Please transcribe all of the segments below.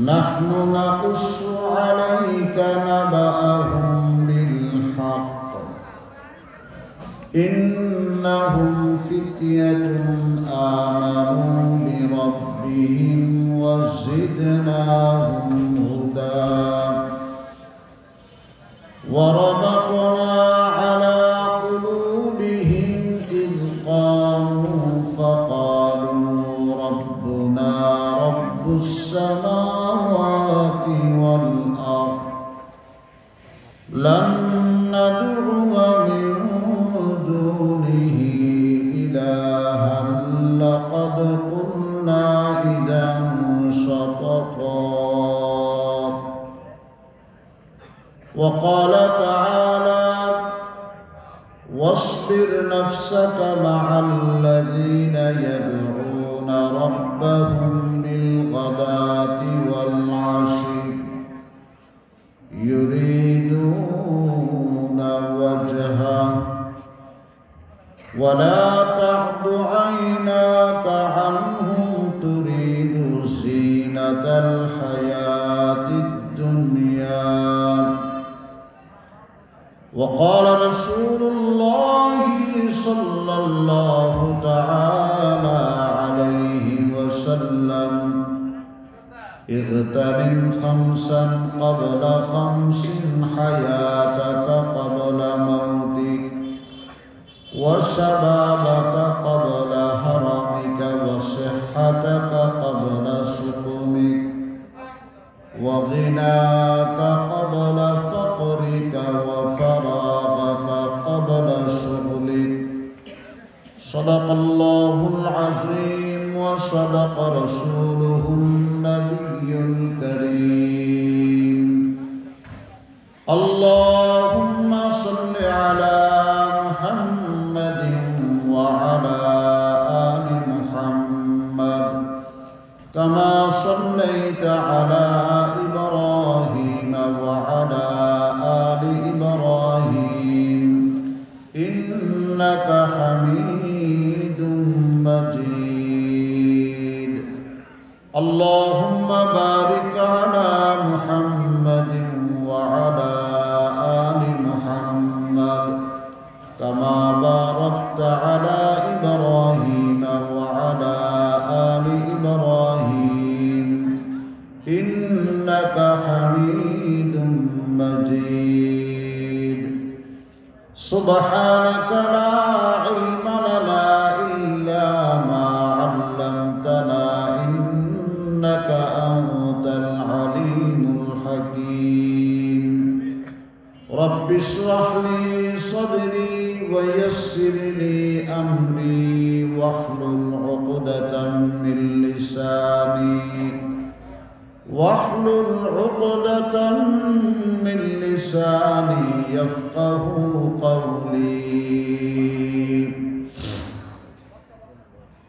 نحن نقص عليك نبأهم بالحق إنهم فتية آمنوا بربهم وزدناهم هدى وربطنا على قلوبهم إذ قاموا فقالوا ربنا رب السماوات والأرض لن ندعو من دونه إلها لقد قلنا إذا شططا. وقال تعالى واصبر نفسك مع الذين يدعون ربهم بالغداة والعشي يريدون وجهه ولا تعد عيناك عنهم تريد زينة الحياة الدنيا. وقال رسول الله صلى الله تعالى عليه وسلم اغتنم خمسا قبل خمس حياتك قبل موتك وشبابك قبل هرمك وصحتك قبل سقمك وغناك قبل فقرك وفراغك قبل شغلك. صدق الله العظيم وصدق رسوله النبي الكريم. اللهم صل على محمد وعلى آل محمد كما صليت على إبراهيم وعلى آل إبراهيم إنك حميد مجيد. اللهم بارك على محمد وعلى آل محمد كما باركت على إبراهيم وعلى آل إبراهيم إنك حميد مجيد. سبحانك لا علم لنا إلا ما علمتنا إنك أنت العليم الحكيم. رب اشرح لي صدري ويسر لي أمري واحلل عقدة من لساني يفقه قولي.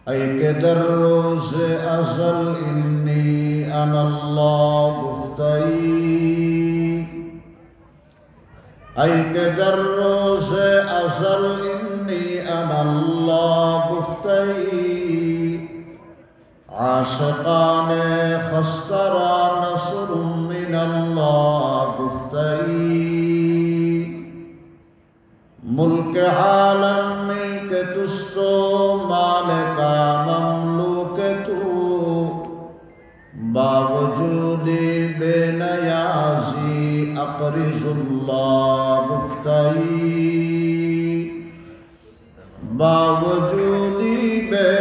أي كدر روز أزل إني أنا الله گفتئی أي كدر روز أزل إني أنا الله گفتئی عاشقان خسترا نصر من الله گفتئی ملک عالم ملک تستو مالکا مملوک تو باوجود بے نیازی اقرض اللہ گفتئی باوجود بے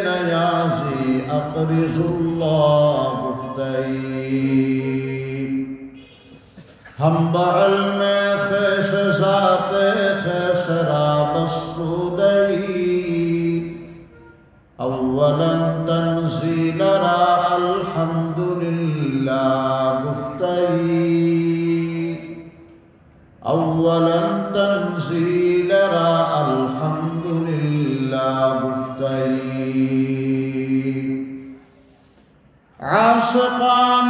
نیازی اقرض اللہ گفتئی ہم بعلم خیش ذات خیش را بستودئی اولا تنزیل را الحمدللہ گفتئی اولا تنزیل را الحمدللہ گفتئی عاشقان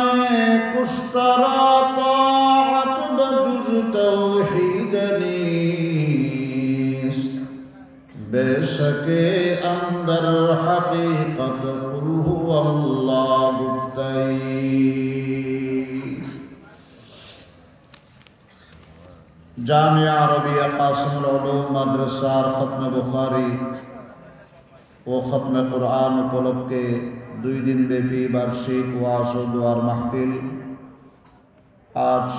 کشترا طاعت بجز توحید نیست بے सके अंदर हकीकत कुल हुवा अल्लाह गुफ्तई। जामिया अरबिया कासिमुल उलूम मदरसार खत्म बुखारी ও খতমে কুরআন উপলক্ষে 2 দিন ব্যাপী বার্ষিক ওয়াজ ও দোয়ার মাহফিল আজ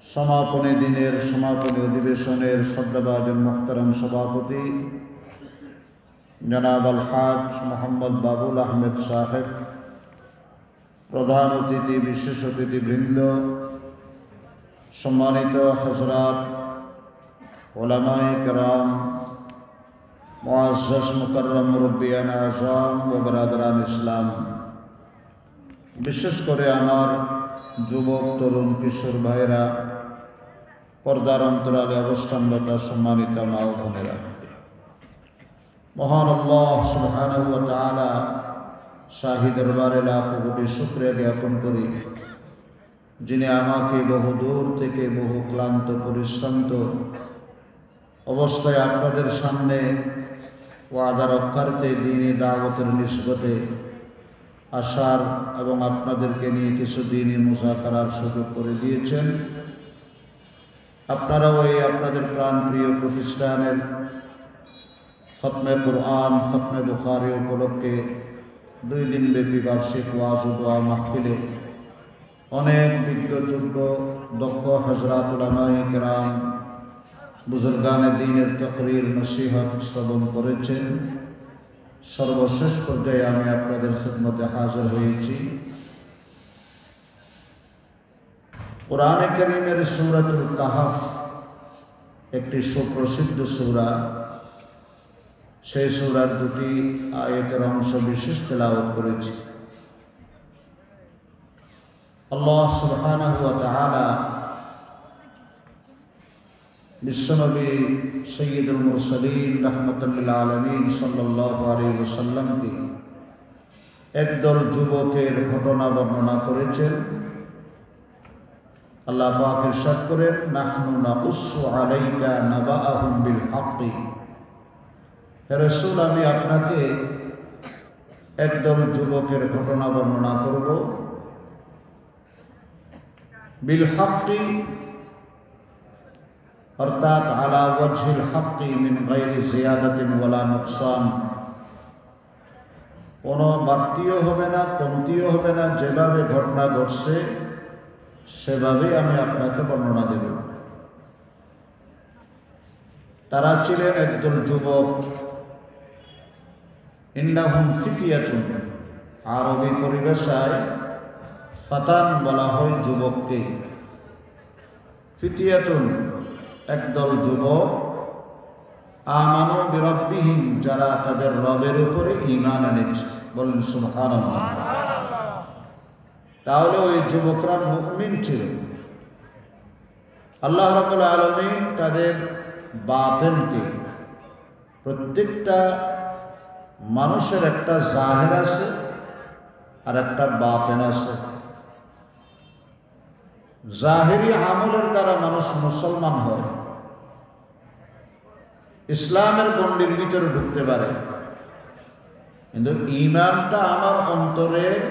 সমাপনী দিনের সমাপনী অধিবেশনের শ্রদ্ধাভাজন মুহতারাম সভাপতি জনাব আল হাজ মোহাম্মদ বাবুল আহমেদ সাহেব, প্রধান অতিথি বিশেষ অতিথিবৃন্দ, সম্মানিত হযরত উলামায়ে কেরাম, মুআজ্জাজ মুকাররম মুরব্বিয়ান আযম ও বরাদরান ইসলাম, বিশেষ করে আমার যুবক তরুণ কিশোর ভাইরা, পর্দার অন্তরালে অবস্থানরত সম্মানিত মা ও বোনেরা, মহান আল্লাহ সুবহানাহু ওয়া তাআলা শাহী দরবারে লাখ কোটি শুকরিয়া জ্ঞাপন করি, যিনি আমাকে বহু দূর থেকে বহু ক্লান্ত পরিশ্রান্ত অবস্থায় আপনাদের সামনে ওয়াদা রক্ষার্থে দ্বীনি দাওয়াতের নিসবতে আসার এবং আপনাদেরকে নিয়ে কিছু দ্বীনি মুযাকারার সুযোগ করে দিয়েছেন। আপনারাও এই আপনাদের প্রাণপ্রিয় প্রতিষ্ঠানের খতমে কুরআন খতমে বুখারী উপলক্ষে 2 দিন ব্যাপী বার্ষিক ওয়াজ ও দোয়া মাহফিলে অনেক বিজ্ঞ যোগ্য দক্ষ হযরত উলামায়ে কেরাম বুজুর্গানে দ্বীনের তাকরীর নসিহত শ্রবণ করেছেন। সর্বশেষ পর্যায়ে আমি আপনাদের খিদমতে হাজির হয়েছি কোরআনে কারীমের সূরাতুল কাহফ, একটি সুপ্রসিদ্ধ সূরা। সেই সূরার 2টি আয়াতের অংশ বিশেষ তেলাওয়াত করেছি। আল্লাহ সুবহানাহু ওয়া তাআলা বিশ্বনবী সৈয়দুল মুরসালিন রাহমাতুল লিল আলামিন সাল্লাল্লাহু আলাইহি ওয়াসাল্লামকে একদল যুবকের ঘটনা বর্ণনা করেছেন। আল্লাহ পাক ইরশাদ করেন, নাহনু নাকুসু আলাইকা নাবাআহুম বিল হাক্কি। হে রাসূল, আমি আপনাকে একদল যুবকের ঘটনা বর্ণনা করব। বিল হাক্কি অর্থাৎ আলা ওয়াজহিল হাক্কি মিন গায়রি জিয়াদাতিন ওয়ালা নুকসান, কোনো বাড়তিও হবে না কমতিও হবে না, যেভাবে ঘটনা ঘটছে সেভাবেই আমি আপনাকে বর্ণনা দেব। তারা ছিলেন একদল যুবক। ইন্নাহুম ফিতিয়াতুন, আরবি পরিভাষায় ফাতান বলা হয় যুবককে। ফিতিয়াতুন একদল যুবক, আমানু বিরাব্বিহিম, যারা তাদের রবের উপরে ঈমান এনেছে। বলেন সুবহানাল্লাহ। তাহলে ওই যুবকরা মুমিন ছিল। আল্লাহ রাব্বুল আলামিন তাদের বাতিনকে, প্রত্যেকটা মানুষের একটা জাহির আছে আর একটা বাতিন আছে। জাহিরি আমলের দ্বারা মানুষ মুসলমান হয়, ইসলামের গণ্ডির ভিতরে ঢুকতে পারে, কিন্তু ঈমানটা আমার অন্তরের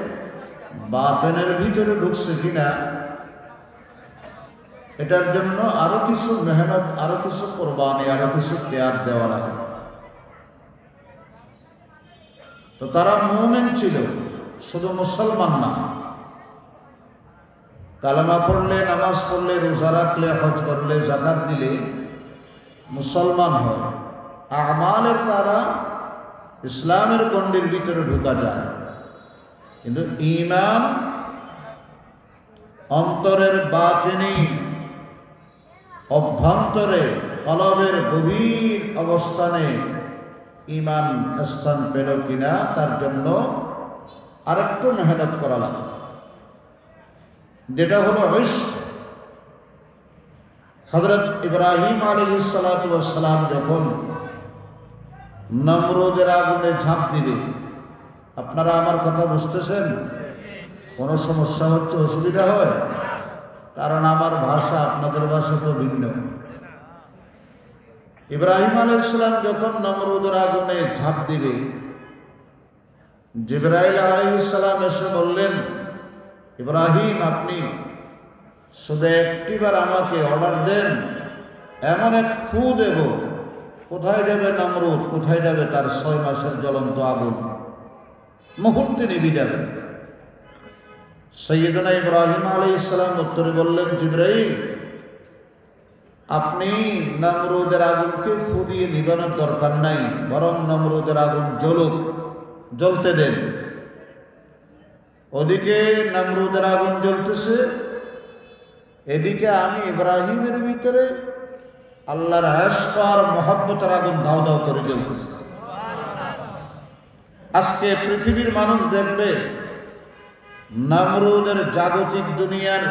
বাতিনের ভিতরে ঢুকছে কিনা, এটার জন্য আরো কিছু মেহনত, আরো কিছু কোরবানি, আরো কিছু ত্যাগ দেওয়া লাগে। তো তারা মুমিন ছিল, শুধু মুসলমান না। কালেমা পড়লে, নামাজ পড়লে, রোজা রাখলে, হজ করলে, যাকাত দিলে মুসলমান হয়। আমালের দ্বারা ইসলামের গণ্ডির ভিতরে ঢোকা যায়, কিন্তু ঈমান অন্তরের বাতিনি অভ্যন্তরে কলবের গভীর অবস্থানে ঈমান স্থান পেল কিনা, তার জন্য আরেকটু মেহনত করা লাগে, যেটা হলো ইশক। হযরত ইব্রাহিম আলাইহিস সালাতু ওয়াস সালাম যখন নমরুদের আগুনে ঝাঁপ দিলে, আপনারা আমার কথা বুঝতেছেন? কোনো সমস্যা হচ্ছে, অসুবিধা হয়? কারণ আমার ভাষা আপনাদের ভাষা তো ভিন্ন। ইব্রাহিম আলাইহিস সালাম যখন নমরুদের আগুনে ঝাঁপ দিবে, জিবরাইল আলাইহিস সালাম এসে বললেন, ইব্রাহিম আপনি শুধু একটিবার আমাকে অর্ডার দেন, এমন এক ফু দেব, কোথায় যাবে নমরুদ, কোথায় যাবে তার 6 মাসের জ্বলন্ত আগুন, মুহূর্তে নিভে যাবে। সাইয়েদনা ইব্রাহিম আলাইহিস সালাম উত্তরে বললেন, জিবরাইল আপনি নমরুদের আগুনকে ফু দিয়ে নিবানোর দরকার নাই, বরং নমরুদের আগুন জ্বলুক, জ্বলতে দেন। ওদিকে নমরুদের আগুন জ্বলতেছে, এদিকে আমি ইব্রাহিমের ভিতরে আল্লাহর ইশক আর মহব্বতের আগুন দাও দাও করে জ্বলতেছে। আজকে পৃথিবীর মানুষ দেখবে নমরুদের জাগতিক দুনিয়ার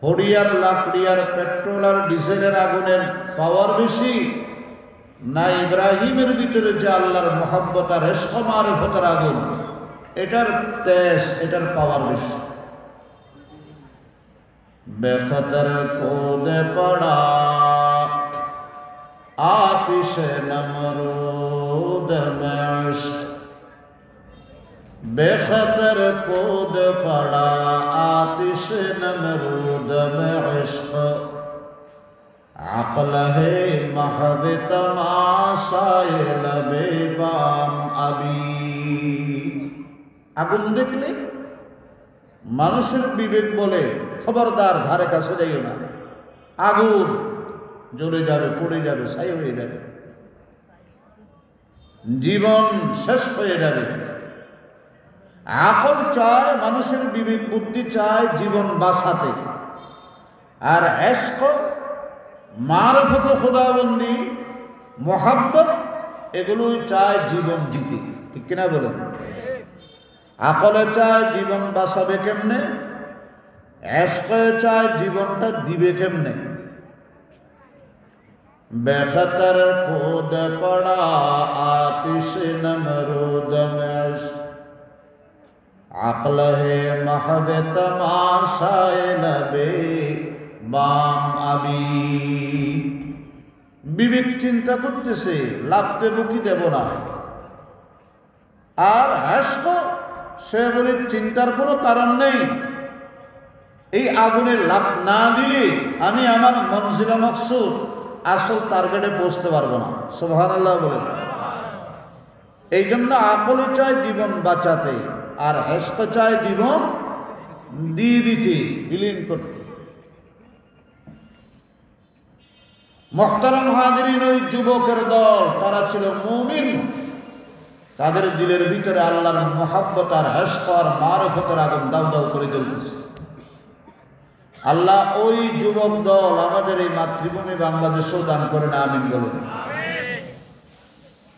হরিয়ার লাকড়িয়ার পেট্রোল আর ডিজেলের আগুনের পাওয়ার বেশি, না ইব্রাহিমের ভিতরে যে আল্লাহর মহব্বত আর ইশক মারিফতের আগুন, এটার তেজ, এটার পাওয়ার বেশি। বেখতর কোদে পড়া আতিশে নমরুদ में इश्क, बेखतर कूद पड़ा आतिश नमरूद में इश्क, अक्ल है महव तमाशाए लबे बाम अभी। আগুন দেখলে মানুষের বিবেক বলে খবরদার ধারে কাছে যাইও না, আগুন জ্বলে যাবে, পড়ে যাবে, ছাই হয়ে যাবে, জীবন শেষ হয়ে যাবে। আকল চায়, মানুষের বিবেক বুদ্ধি চায় জীবন বাঁচাতে, আর ইশক মারিফত খুদাবন্দি মোহাব্বত এগুলোই চায় জীবন দিতে। ঠিক কিনা বলেন? আকলে চায় জীবন বাঁচাবে কেমনে, ইশকে চায় জীবনটা দিবে কেমনে। बेखतर खुद पड़ा आतिश नमरूद में इश्क, अक्ल है महव तमाशाए लबे बाम अभी। বিবেক চিন্তা করতেছে লাভ দেব কি দেব না, আর ইশক সে বলে চিন্তার কোনো কারণ নেই, এই আগুনের লাভ না দিলে আমি আমার মনজিলা মকসুদ আসল টার্গেটে পৌঁছতে পারবো না। সুবহানাল্লাহ বলেন। এই জন্য আকল চায় জীবন বাঁচাতে, আর ইশক চায় জীবন দিয়ে দিতে, বিলীন করতে। মুহতারাম হাজিরিন, ওই যুবকের দল তারা ছিল মুমিন, তাদের দিলের ভিতরে আল্লাহর মহব্বত আর ইশক আর মারিফতের আগুন দাউ দাউ করে জ্বলতেছে। আল্লাহ ওই যুবক দল আমাদের এই মাতৃভূমি বাংলাদেশেও দান করেন, আমিন বলুন।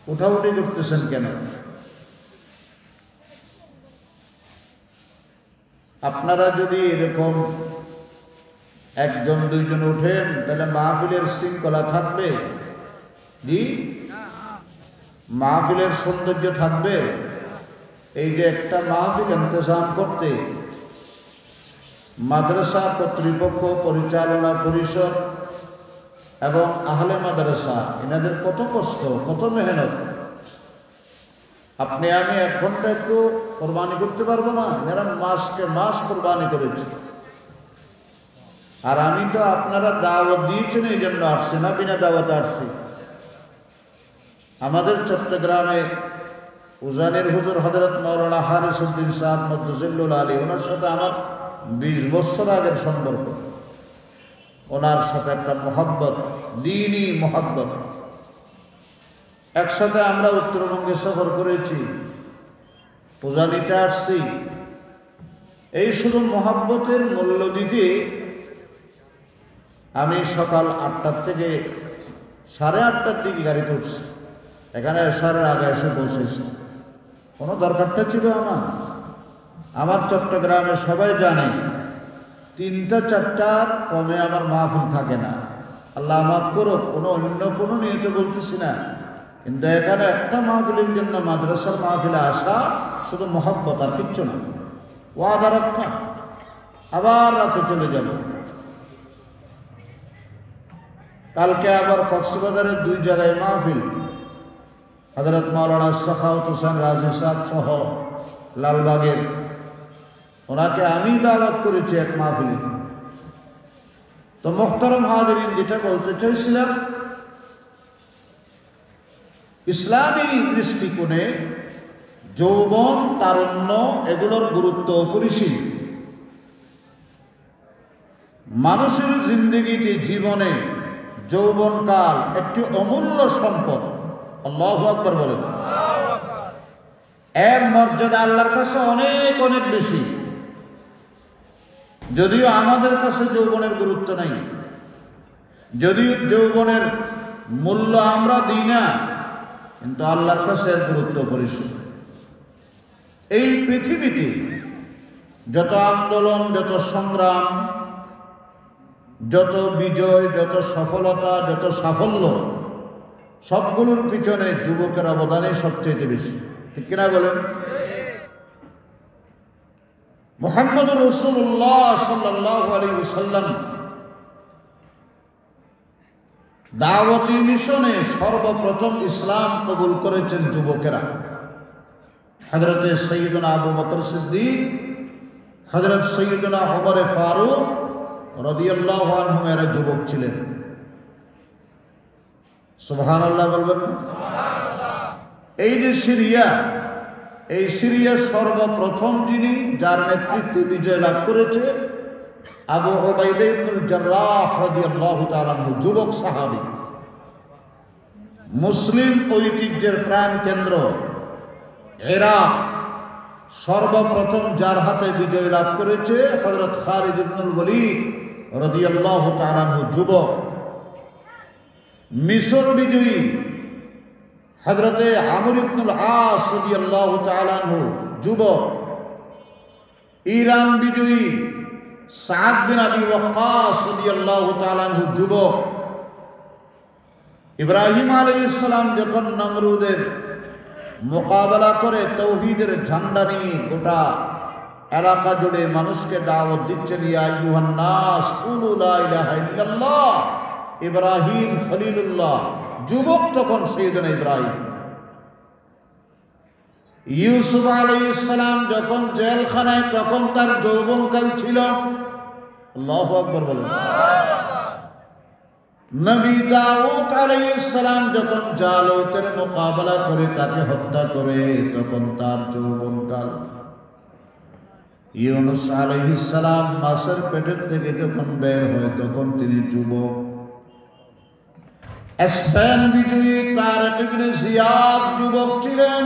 উঠাউঠি করতেছেন কেন? আপনারা যদি এরকম একজন দুইজন উঠেন তাহলে মাহফিলের শৃঙ্খলা থাকবে? জি, মাহফিলের সৌন্দর্য থাকবে? এই যে একটা মাহফিল ইন্তজাম করতে মাদ্রাসা কর্তৃপক্ষ, পরিচালনা পরিষদ এবং আহলে মাদ্রাসা, এনাদের কত কষ্ট, কত মেহনত। আপনি আমি 1 ঘন্টা একটু কোরবানি করতে পারবো না? এনারা মাসকে মাস কোরবানি করেছে। আর আমি তো আপনারা দাওয়াত দিয়েছেন এই জন্য আসছি না, বিনা দাওয়াতে আসছি। আমাদের চট্টগ্রামে উজানের হুজুর হযরত মাওলানা হারিস উদ্দিন সাহেব মদ্দুজুল্লুল আলী, ওনার সাথে আমার 20 বছর আগের সম্পর্ক। ওনার সাথে একটা মহব্বত, দ্বীনি মহব্বত। একসাথে আমরা উত্তরবঙ্গে সফর করেছি, পূজা দিতে আসছি। এই শুধু মহব্বতের মূল্য দিতে আমি সকাল 8টার থেকে 8:30টার দিকে গাড়িতে উঠছি, এখানে এসারের আগে এসে পৌঁছেছি। কোনো দরকারটা ছিল আমার চট্টগ্রামে সবাই জানে 3টা-4টার কমে আমার মাহফিল থাকে না। আল্লাহ মাফ করো, অন্য কোনো নিয়তে বলতেছি না, কিন্তু এখানে একটা মাহফিলের জন্য মাদ্রাসার মাহফিলে আসা শুধু মহব্বত আর কিচ্ছু না। ওয়াদা রক্ষা, আবার রাতে চলে যাব। কালকে আবার কক্সবাজারের 2 জায়গায় মাহফিল, হযরত মাওলানা সাখাওয়াত হোসেন রাজি সাহেব সহ লালবাগের, ওনাকে আমি দাওয়াত করেছি এক মাহফিলে। তো মুহতারাম হাজিরিন, যেটা বলতে চাইছিলাম, ইসলামী দৃষ্টিকোণে যৌবন, তারুণ্য এগুলোর গুরুত্ব অপরিসীম। মানুষের জিন্দেগিতে, জীবনে যৌবনকাল একটি অমূল্য সম্পদ। আল্লাহু আকবার বলেন। এর মর্যাদা আল্লাহর কাছে অনেক অনেক বেশি। যদিও আমাদের কাছে যৌবনের গুরুত্ব নাই, যদিও যৌবনের মূল্য আমরা দিই না, কিন্তু আল্লাহর কাছে এর গুরুত্ব অপরিসীম। এই পৃথিবীতে যত আন্দোলন, যত সংগ্রাম, যত বিজয়, যত সফলতা, যত সাফল্য, সবগুলোর পিছনে যুবকের অবদানই সবচেয়ে বেশি। ঠিক কিনা বলেন? মুহাম্মদুর রাসূলুল্লাহ সাল্লাল্লাহু আলাইহি ওয়াসাল্লাম দাওয়াতি মিশনে সর্বপ্রথম ইসলাম কবুল করেছেন যুবকেরা। হযরত সাইয়্যিদুনা আবু বকর সিদ্দিক, হযরত সাইয়্যিদুনা ওমর ফারুক রাদিয়াল্লাহু আনহু এরা যুবক ছিলেন। সুবহানাল্লাহ বলবেন। এই যে সিরিয়া, এই সিরিয়ার সর্বপ্রথম যিনি, যার নেতৃত্বে বিজয় লাভ করেছে, আবু উবাইদা ইবনুল জাররাহ রাদিয়াল্লাহু তাআলা আনহু, যুবক সাহাবী। মুসলিম ঐতিহ্যের প্রাণ কেন্দ্র ইরাক, সর্বপ্রথম যার হাতে বিজয় লাভ করেছে হযরত খালিদ ইবনুল ওয়ালিদ রাদিয়াল্লাহু তাআলা আনহু, যুবক। মিশর বিজয়ী হযরতে আমর ইবনুল আস রাদিয়াল্লাহু তাআলা আনহু, যুবক। ইরান বিজয়ী সাদ বিন আবি ওয়াক্কাস রাদিয়াল্লাহু তাআলা আনহু, যুবক। ইব্রাহিম আলাইহিস সালাম যখন নমরুদের মোকাবেলা করে তাওহীদের ঝান্ডা নিয়ে গোটা এলাকা জুড়ে মানুষকে দাওয়াত দিচ্ছেন, ইয়া আইয়ুহান নাস কুলু লা ইলাহা ইল্লাল্লাহ, ইব্রাহিম খলিলুল্লাহ, যুবক তখন সাইয়েদনা ইব্রাহিম। ইউসুফ আলাইহিস সালাম যখন জেলখানায়, তখন তার যৌবনকাল ছিল। আল্লাহু আকবার বলেন। নবী দাউদ আলাইহিস সালাম যখন জালুতের মোকাবেলা করে তাকে হত্যা করে, তখন তার যৌবনকাল। ইউনূস আলাইহিস সালাম মাছের পেটের থেকে যখন বের হয়, তখন তিনি যুবক। স্পেন বিজয়ী তারেক ইবনে জিয়াদ যুবক ছিলেন।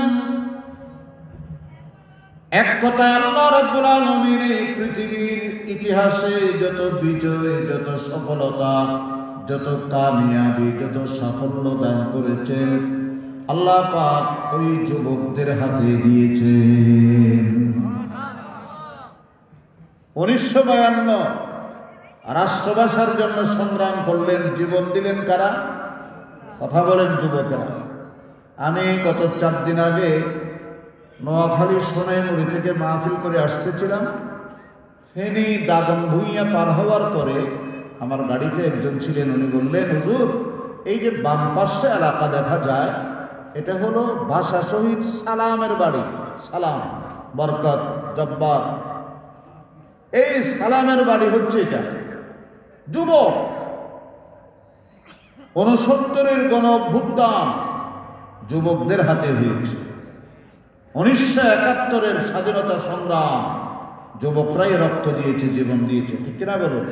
এক কথায় আল্লাহ রাব্বুল আলামিন এই পৃথিবীর ইতিহাসে যত বিজয়, যত সফলতা, যত কামিয়াবি, যত সাফল্য দান করেছেন, আল্লাহ পাক ওই যুবকদের হাতে দিয়েছেন। 1952 রাষ্ট্রভাষার জন্য সংগ্রাম করলেন, জীবন দিলেন কারা? কথা বলেন যুবকেরা। আমি গত 4 দিন আগে নোয়াখালী সোনাইমুড়ি থেকে মাহফিল করে আসতেছিলাম। ফেনী দাগন ভুইয়া পার হওয়ার পরে আমার গাড়িতে একজন ছিলেন, উনি বললেন, হুজুর, এই যে বাম পাশে এলাকা দেখা যায়, এটা হলো ভাষা শহীদ সালামের বাড়ি। সালাম, বরকত, জব্বার, এই সালামের বাড়ি হচ্ছে এটা। যুবক, 69-এর গণ অভ্যুত্থান যুবকদের হাতে হয়েছে। 1971-এর স্বাধীনতা সংগ্রাম যুবকরাই রক্ত দিয়েছে, জীবন দিয়েছে। ঠিক কিনা বলুন?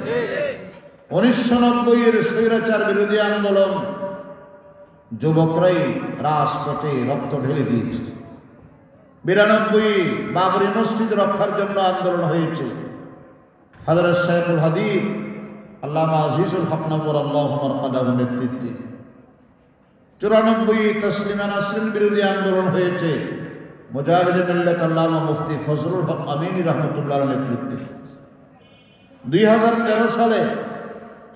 1990-এর স্বৈরাচার বিরোধী আন্দোলন যুবকরাই রাজপথে রক্ত ঢেলে দিয়েছে। 92 বাবরি মসজিদ রক্ষার জন্য আন্দোলন হয়েছে। হযরত শাইখুল হাদিস আল্লামা আজিজুল হক নওয়ার আল্লাহু মারকাদাহু নেতৃত্বে। 94 তসলিমা নাসরিন বিরোধী আন্দোলন হয়েছে মুজাহিদ মিল্লাত আল্লামা মুফতি ফজলুল হক আমিনী রাহমাতুল্লাহর নেতৃত্বে। 2013 সালে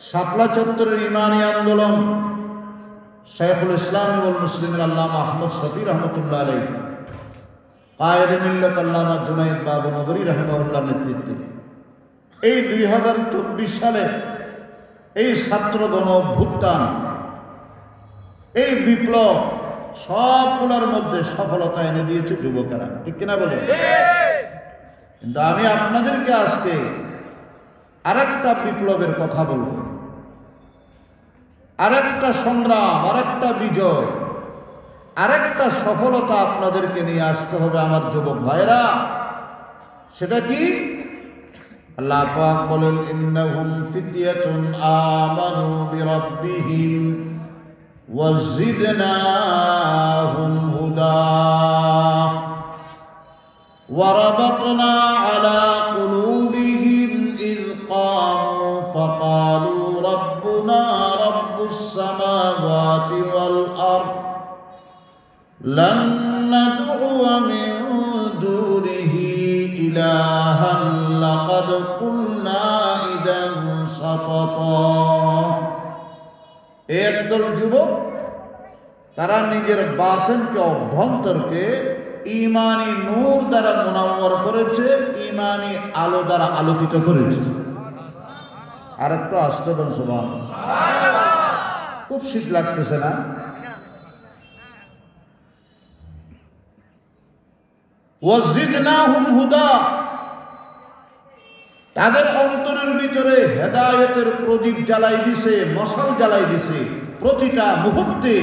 শাপলা চত্বরের ইমানি আন্দোলন শাইখুল ইসলাম ওয়াল মুসলিমিন আল্লামা আহমদ শফি রহমতুল্লাহ আলাইহি, কায়েদ মিল্লাত আল্লামা জুনাইদ বাবু নগরী রাহিমাহুল্লাহর নেতৃত্বে। এই 2024 সালে এই ছাত্র গণ অভ্যুত্থান, এই বিপ্লব সবগুলোর মধ্যে সফলতা এনে দিয়েছে যুবকেরা, ঠিক কিনা বলে? কিন্তু আমি আপনাদেরকে আজকে আরেকটা বিপ্লবের কথা বলব, আরেকটা সংগ্রাম, আরেকটা বিজয়, আরেকটা সফলতা আপনাদেরকে নিয়ে আসতে হবে আমার যুবক ভাইরা। সেটা কি? আল্লাহ পাক বলেন, ইন্নাহুম ফিতয়াতুন আমানু বিরাব্বিহিম ওয়াজিদনাহুম হুদা ওয়ারাবাতনা আলা কুলুবিহিম ইয ক্বামু ফাকালু রাব্বুনা রাব্বুস সামাওয়াতি ওয়াল আরদ লান নাদউয়া মিন দুনিহি ইলাহান লাকাদ কুলনা ইযান শাতাতা। একদল যুবক, তারা নিজের বাতিনকে, অভ্যন্তরকে ঈমানি নূর দ্বারা মুনাওয়ার করেছে, ঈমানি আলো দ্বারা আলোকিত করেছে। আর একটু আসতে বলুন সুবহানাল্লাহ। খুব শীত লাগতেছে না? ওয়াজিদনাহুম হুদা, তাদের অন্তরের ভিতরে হেদায়েতের প্রদীপ জ্বালাই দিছে, মশাল জ্বালাই দিছে। প্রতিটা মুহূর্তে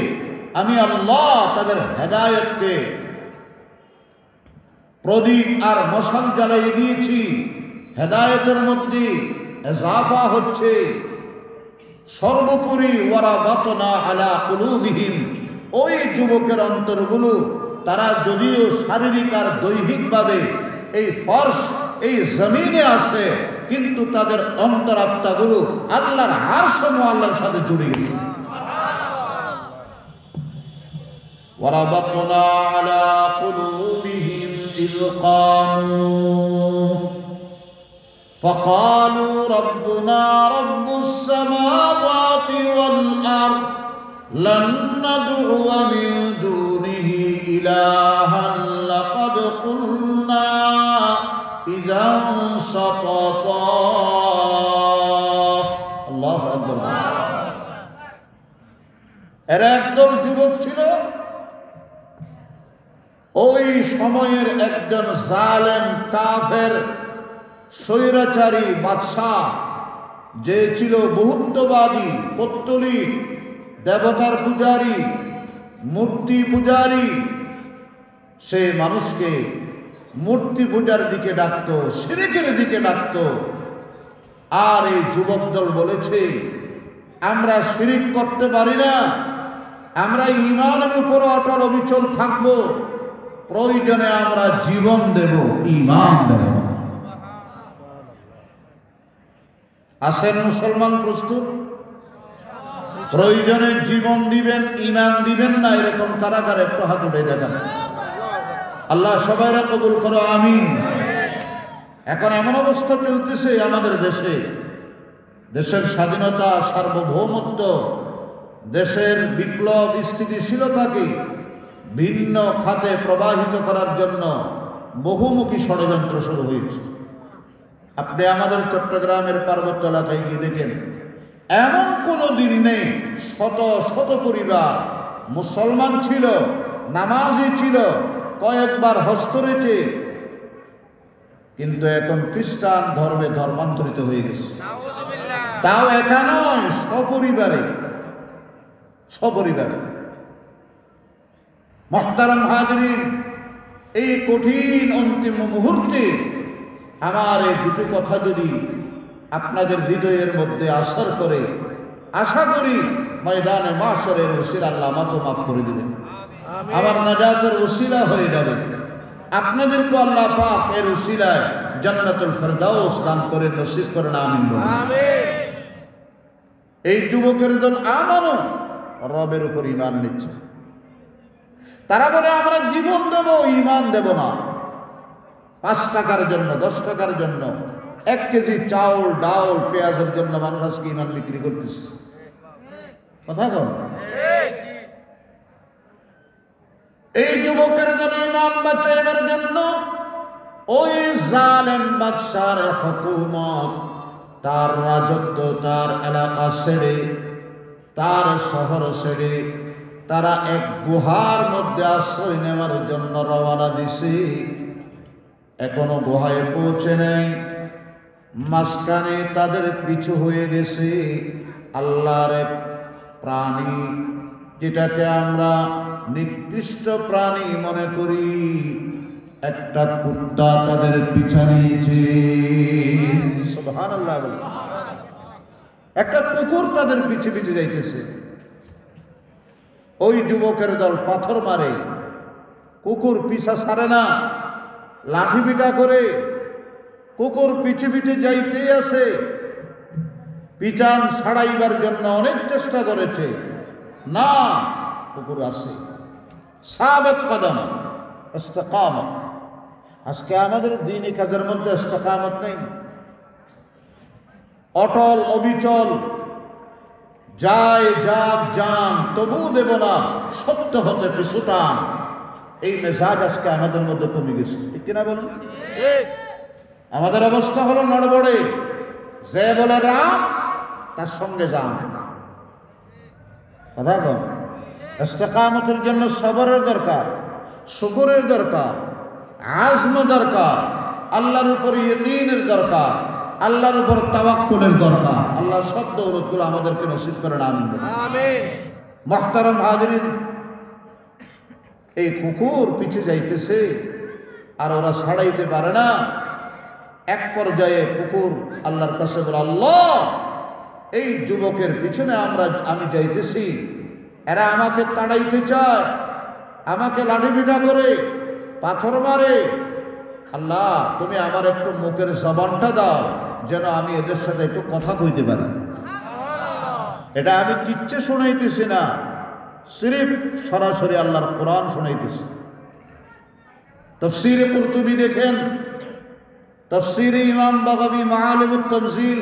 আমি আল্লাহ তাদের হেদায়েতকে প্রদীপ আর মশাল জ্বালাই দিয়েছি। হেদায়েতের মধ্যে ইজাফা হচ্ছে। সর্বোপরি ওয়ারাবাতনা আলা কুলুবিহিম, ওই যুবকের অন্তরগুলো, তারা যদিও শারীরিক আর দৈহিকভাবে এই ফর্শ, এই জমিনে আছে, কিন্তু তাদের অন্তরাত্মাগুলো আল্লাহর আরশ ও আল্লাহর সাথে জুড়ে গেছে। ওয়ারাবাতনা আলা কুলুবিহিম ইয ক্বামু ফাকালু রাব্বুনা রাব্বুস সামাওয়াতি ওয়াল আরদ লান নাদউয়া মিন দুনিহি ইলাহান লাকাদ কুলনা ইযান শাতাতা। আল্লাহু আকবার। এর একদল যুবক ছিল, ওই সময়ের একজন জালেম কাফের স্বৈরাচারী বাদশাহ, যে ছিল বহুত্ববাদী, পৌত্তলিক, দেবতার পূজারী, মূর্তি পূজারী। সে মানুষকে মূর্তি পূজার দিকে ডাকতো, শিরকের দিকে ডাকতো। আর এই যুবক দল বলেছে, আমরা শিরিক করতে পারি না, আমরা ঈমানের উপর অটল অবিচল থাকব, প্রয়োজনে আমরা জীবন দেব, ঈমান দেব। আসেন মুসলমান প্রস্তুত? প্রয়োজনে জীবন দিবেন, ঈমান দিবেন না, এরকম কারা কারা একটু হাত উঠে দেখান। আল্লাহ সবাইরা কবুল করো, আমিন। এখন এমন অবস্থা চলতেছে আমাদের দেশে, দেশের স্বাধীনতা, সার্বভৌমত্ব, দেশের বিপ্লব, স্থিতিশীলতাকে ভিন্ন খাতে প্রবাহিত করার জন্য বহুমুখী ষড়যন্ত্র শুরু হয়েছে। আপনি আমাদের চট্টগ্রামের পার্বত্য এলাকায় গিয়ে দেখেন, এমন কোনো দিন নেই শত শত পরিবার মুসলমান ছিল, নামাজি ছিল, কয়েকবার হজ করেছে, কিন্তু এখন খ্রিস্টান ধর্মে ধর্মান্তরিত হয়ে গেছে। তাও একা নয়, সপরিবারে, সপরিবারে। মুহতারাম হাজরিন, এই কঠিন অন্তিম মুহূর্তে আমার এই দুটো কথা যদি আপনাদের হৃদয়ের মধ্যে আসর করে, আশা করি ময়দানে মাশরের ওসিলা আল্লাহ আমাকে মাফ করে দিবেন, আমার নাজাতের ওসিলা হয়ে যাবে। আপনাদেরকে আল্লাহ পাক এর ওসিলায় জান্নাতুল ফেরদাউস দান করে নসিব করেন, আমিন বলুন। এই যুবকের দল আমানও রবের উপর ঈমান নিচ্ছে। তারা বলে আমরা জীবন দেব, ঈমান দেব না। 5 টাকার জন্য, 10 টাকার জন্য 1 কেজি চাউল, ডাউল, পেঁয়াজের জন্য মানুষ আজকে ঈমান বিক্রি করতেছে। কথা বল। এই যুবকের জন্য ঈমান বাঁচাইবার জন্য ওই জালেম বাদশার হুকুমত তার রাজত্ব, তার এলাকা ছেড়ে, তার শহর ছেড়ে তারা এক গুহার মধ্যে আশ্রয় নেওয়ার জন্য রওনা দিছে। এখনো গুহায় পৌঁছে নেই, মাঝখানে তাদের পিছু হয়ে গেছে আল্লাহর এক প্রাণী, যেটাকে আমরা নিকৃষ্ট প্রাণী মনে করি। একটা কুত্তা তাদের পিছা নিয়েছে। সুবহানাল্লাহ। একটা কুকুর তাদের পিছে পিছে যাইতেছে। ওই যুবকের দল পাথর মারে, কুকুর পিছা ছাড়ে না, লাঠি পিটা করে কুকুর পিছে পিছে যাইতেই আছে। পিটান ছাড়াইবার জন্য অনেক চেষ্টা করেছে, না, কুকুর আছে। সাবেত কদম, ইস্তেকামত। আজকে আমাদের দ্বীনি কাজের মধ্যে ইস্তেকামত নেই, অটল অবিচল, যায় যাব যান তবু দেব না, সত্য হতে পিছুটান। এই মেজাজ আজকে আমাদের মধ্যে কমে গেছে, ঠিক কিনা বলুন? আমাদের অবস্থা হলো নড়বড়ে, যে বলে রাম তার সঙ্গে যান। কথা বল। ইস্তেকামতের জন্য সবরের দরকার, শুকরের দরকার, আজম দরকার, আল্লাহর উপর ইয়াকিনের দরকার, আল্লাহর উপর তাওয়াক্কুলের দরকার। আল্লাহ সব দৌলতগুলো আমাদেরকে নসিব করেন, আমিন। মুহতারাম হাজিরিন, এই কুকুর পিছে যাইতেছে আর ওরা ছাড়াইতে পারে না। এক পর্যায়ে কুকুর আল্লাহর কাছে বলে, আল্লাহ, এই যুবকের পিছনে আমি যাইতেছি, এরা আমাকে তাড়াইতে চায়, আমাকে লাঠি পিটা করে, পাথর মারে। আল্লাহ, তুমি আমার একটু মুখের জবানটা দাও, যেন আমি এদের সাথে একটু কথা কইতে পারি। এটা আমি কিচ্ছু শোনাইতেছি না, সিরিফ সরাসরি আল্লাহর কোরআন শোনাইতেছি। তাফসীরে কুরতুবী দেখেন, তাফসীরে ইমাম বাগাবী মাআলিমুত তানজিল,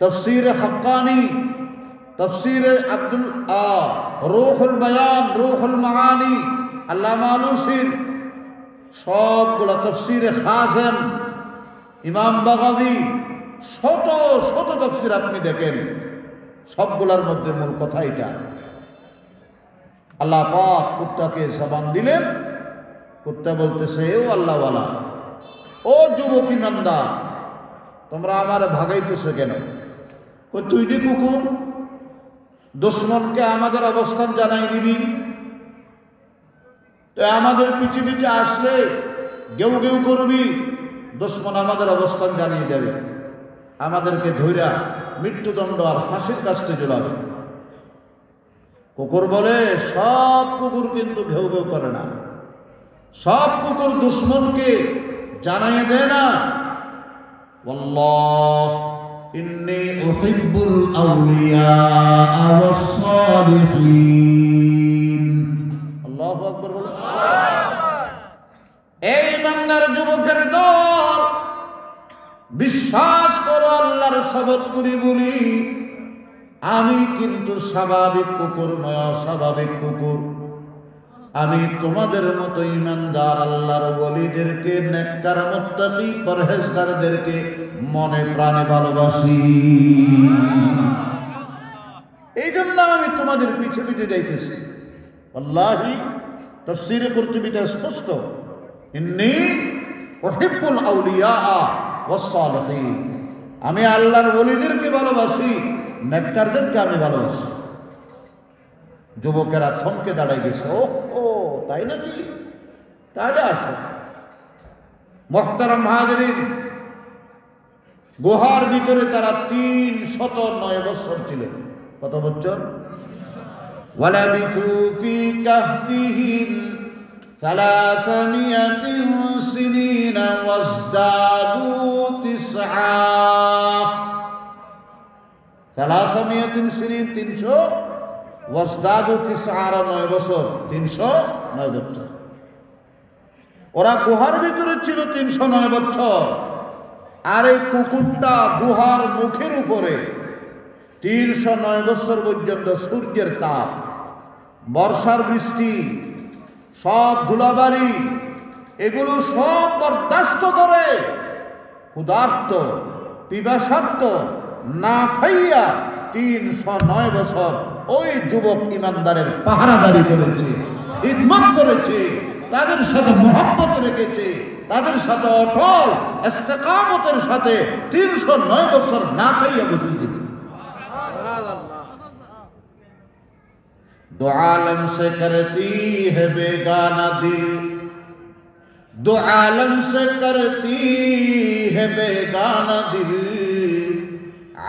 তাফসীরে হাক্কানী, তাফসীরে রূহুল বয়ান, রূহুল মাআনি, আল্লামা আলুসির, সবগুলা তাফসীরে খাজেন, ইমাম বাগাবী, শত শত তাফসীর আপনি দেখেন, সবগুলার মধ্যে মূল কথা এটা। আল্লাহ পাক কুত্তাকে জবান দিলেন, কুত্তা বলতেছে, ও আল্লাহওয়ালা, ও যুবক ইমানদার, তোমরা আমার ভাগাইতেছো কেন? তুই যে কুকুর, দুশমনকে আমাদের অবস্থান জানাই দিবি, তো আমাদের পিছে পিছে আসলে গেউ গেউ করবি, দুশমন আমাদের অবস্থান জানিয়ে দেবে, আমাদেরকে ধইরা মৃত্যুদণ্ড আর ফাঁসির কাস্তে ঝুলাবে। কুকুর বলে, সব কুকুর কিন্তু ঘেউ ঘেউ করে না, সব কুকুর দুশমনকে জানাইয়ে দেয় না। ওয়াল্লাহ ইন্নী উহিব্বুল আউলিয়া ওয়াস সালিহিন। আল্লাহু আকবার বলে। এই বান্দার যুবকের দল, বিশ্বাস করো, আল্লাহর শপথ করি বলি, আমি কিন্তু স্বাভাবিক কুকুর নয়, অস্বাভাবিক কুকুর। আমি তোমাদের মতো ইমানদার আল্লাহর ওলিদেরকে, নেককার মুত্তাকি পরহেজগারদেরকে মনে প্রাণে ভালোবাসি। এই জন্য আমি তোমাদের পিছে পিছে যাইতেছি। আল্লাহি তাফসীরে কুরতুবীতে স্পষ্ট, ইন্নী উহিব্বুল আউলিয়া ওয়াস সালিহিন, আমি আল্লাহর ওলিদেরকে ভালোবাসি, নেককারদেরকে আমি ভালোবাসি। যুবকেরা থমকে দাঁড়াই গেছে, ও তাই নাকি? তাহলে আসো। মুহতারাম হাজিরিন, গুহার ভিতরে তারা 309 বছর ছিলেন। কত বছর? ওয়ালাবিথু ফি কাহফিহিম 300 সিনিনা ওয়াজদাদু 9। 300 সিনিন, 300, ওয়াজদাদু 9 বছর, 309 বছর। ওরা গুহার ভিতরে ছিল 309 বছর, আর এই কুকুরটা গুহার মুখের উপরে 309 বছর পর্যন্ত সূর্যের তাপ, বর্ষার বৃষ্টি, সব ধুলাবাড়ি, এগুলো সব বরদাস্ত করে ক্ষুধার্ত পিপাসার্ত না খাইয়া 309 বছর ওই যুবক ইমানদারের পাহারাদারি করেছে, খিদমত করেছে, তাদের সাথে মহব্বত রেখেছে, তাদের সাথে অটল ইস্তেকামতের সাথে 309 বছর না খাইয়া বসেছিল। दो आलम से करती है बेगाना दिल, दो आलम से करती है बेगाना दिल,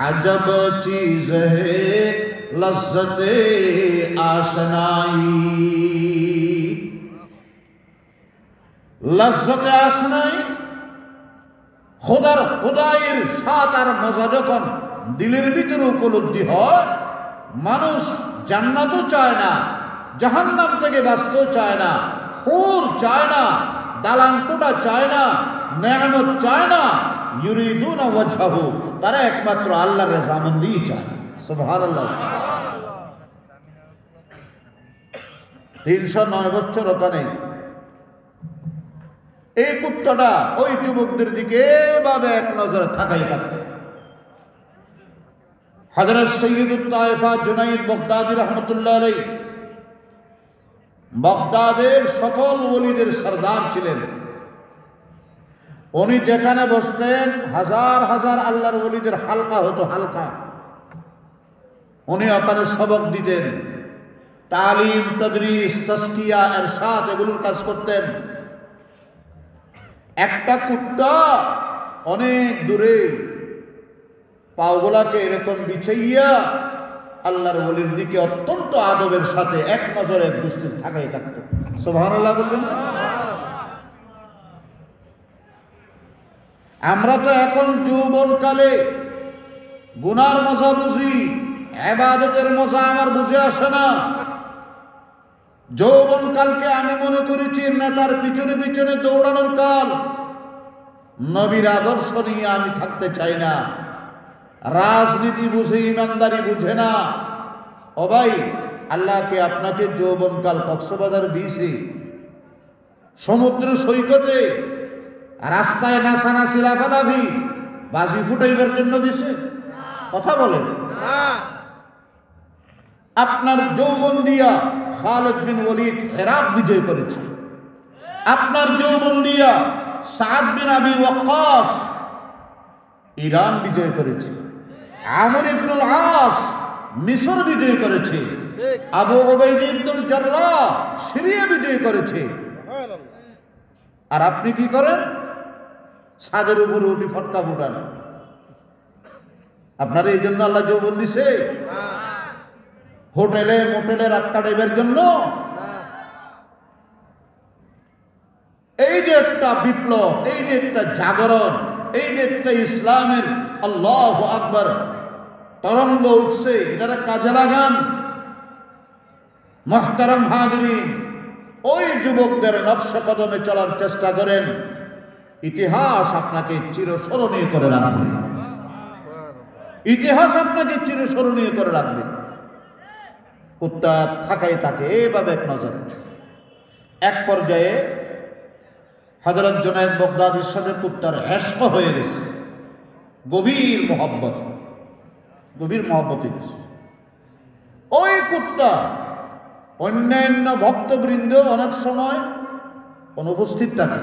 अजब चीज है लज्जते आशनाई, लज्जते आशनाई खुदार खुदाइर साथ और मजा যখন দিলের ভিতরে উপলব্ধি হয়, মানুষ জান্নাতও চায় না, জাহান্নাম থেকে বাঁচতেও চায় না, হুর চায় না, দালান কোঠা চায় না, নেয়ামত চায় না, ইউরিদুনা ওয়াজহাহু, তারা একমাত্র আল্লাহর রেজামন্দিই চায়। সুবহানাল্লাহ। 309 বছর ওখানে এই কুত্তাটা ওই যুবকদের দিকে এভাবে এক নজরে থাকাই থাকতো। হযরত সৈয়দুত তায়েফা জুনাইদ বাগদাদি রহমতুল্লাহ আলাইহি বাগদাদের সকল ওলিদের সরদার ছিলেন। উনি যেখানে বসতেন হাজার হাজার আল্লাহর ওলিদের হালকা হতো, হালকা। উনি ওখানে সবক দিতেন, তালিম, তাদরিস, তাসকিয়া, ইরশাদ এগুলোর কাজ করতেন। একটা কুত্তা অনেক দূরে পাওগুলাকে এরকম বিছাইয়া আল্লাহর ওলির দিকে অত্যন্ত আদবের সাথে এক নজরে দৃষ্টি থাকাই থাকতো। সুবহানাল্লাহ বলবেন। আমরা তো এখন যৌবনকালে গুনার মজা বুঝি, ইবাদতের মজা আমার বুঝে আসে না। যৌবনকালকে আমি মনে করেছি নেতার পিছনে পিছনে দৌড়ানোর কাল। নবীর আদর্শ নিয়ে আমি থাকতে চাই না। রাজনীতি বুঝে, ইমানদারি বুঝে না। ও ভাই, আল্লাহকে আপনাকে যৌবনকাল কক্সবাজার বিচে, সমুদ্র সৈকতে, রাস্তায় নাচানাচি লাফালাফি বাজি ফুটাইবার জন্য দিছে? কথা বলেন। আপনার যৌবন দিয়া খালিদ বিন ওয়ালিদ ইরাক বিজয় করেছে। আপনার যৌবন দিয়া সাদ বিন আবি ওয়াক্কাস ইরান বিজয় করেছে। আমর ইবনুল আস মিশর বিজয় করেছে। আবু উবাইদা ইবনুল জাররাহ সিরিয়া বিজয় করেছে। আর আপনি কি করেন? ছাদের উপরে উঠি ফটকা ফুটান। আপনার এই জন্য আল্লাহ যৌবন দিছে? হোটেলে মোটেলে রাত কাটাইবার জন্য? এই যে একটা বিপ্লব, এই যে একটা জাগরণ, এই যে একটা ইসলামের আল্লাহু আকবার তরঙ্গ উঠছে, এটারা কাজে লাগান। মুহতারাম হাজিরিন, ওই যুবকদের নকশা কদমে চলার চেষ্টা করেন। ইতিহাস আপনাকে চিরস্মরণীয় করে রাখবে। ইতিহাস আপনাকে চিরস্মরণীয় করে রাখবে। কুত্তা থাকাই থাকে এইভাবে এক নজরে। এক পর্যায়ে হযরত জুনায়েদ বাগদাদির সাথে কুত্তার ইশক হয়ে গেছে, গভীর মহব্বত, গভীর মহব্বত হয়ে গেছে। ওই কুত্তা অন্যান্য ভক্তবৃন্দ অনেক সময় অনুপস্থিত থাকে,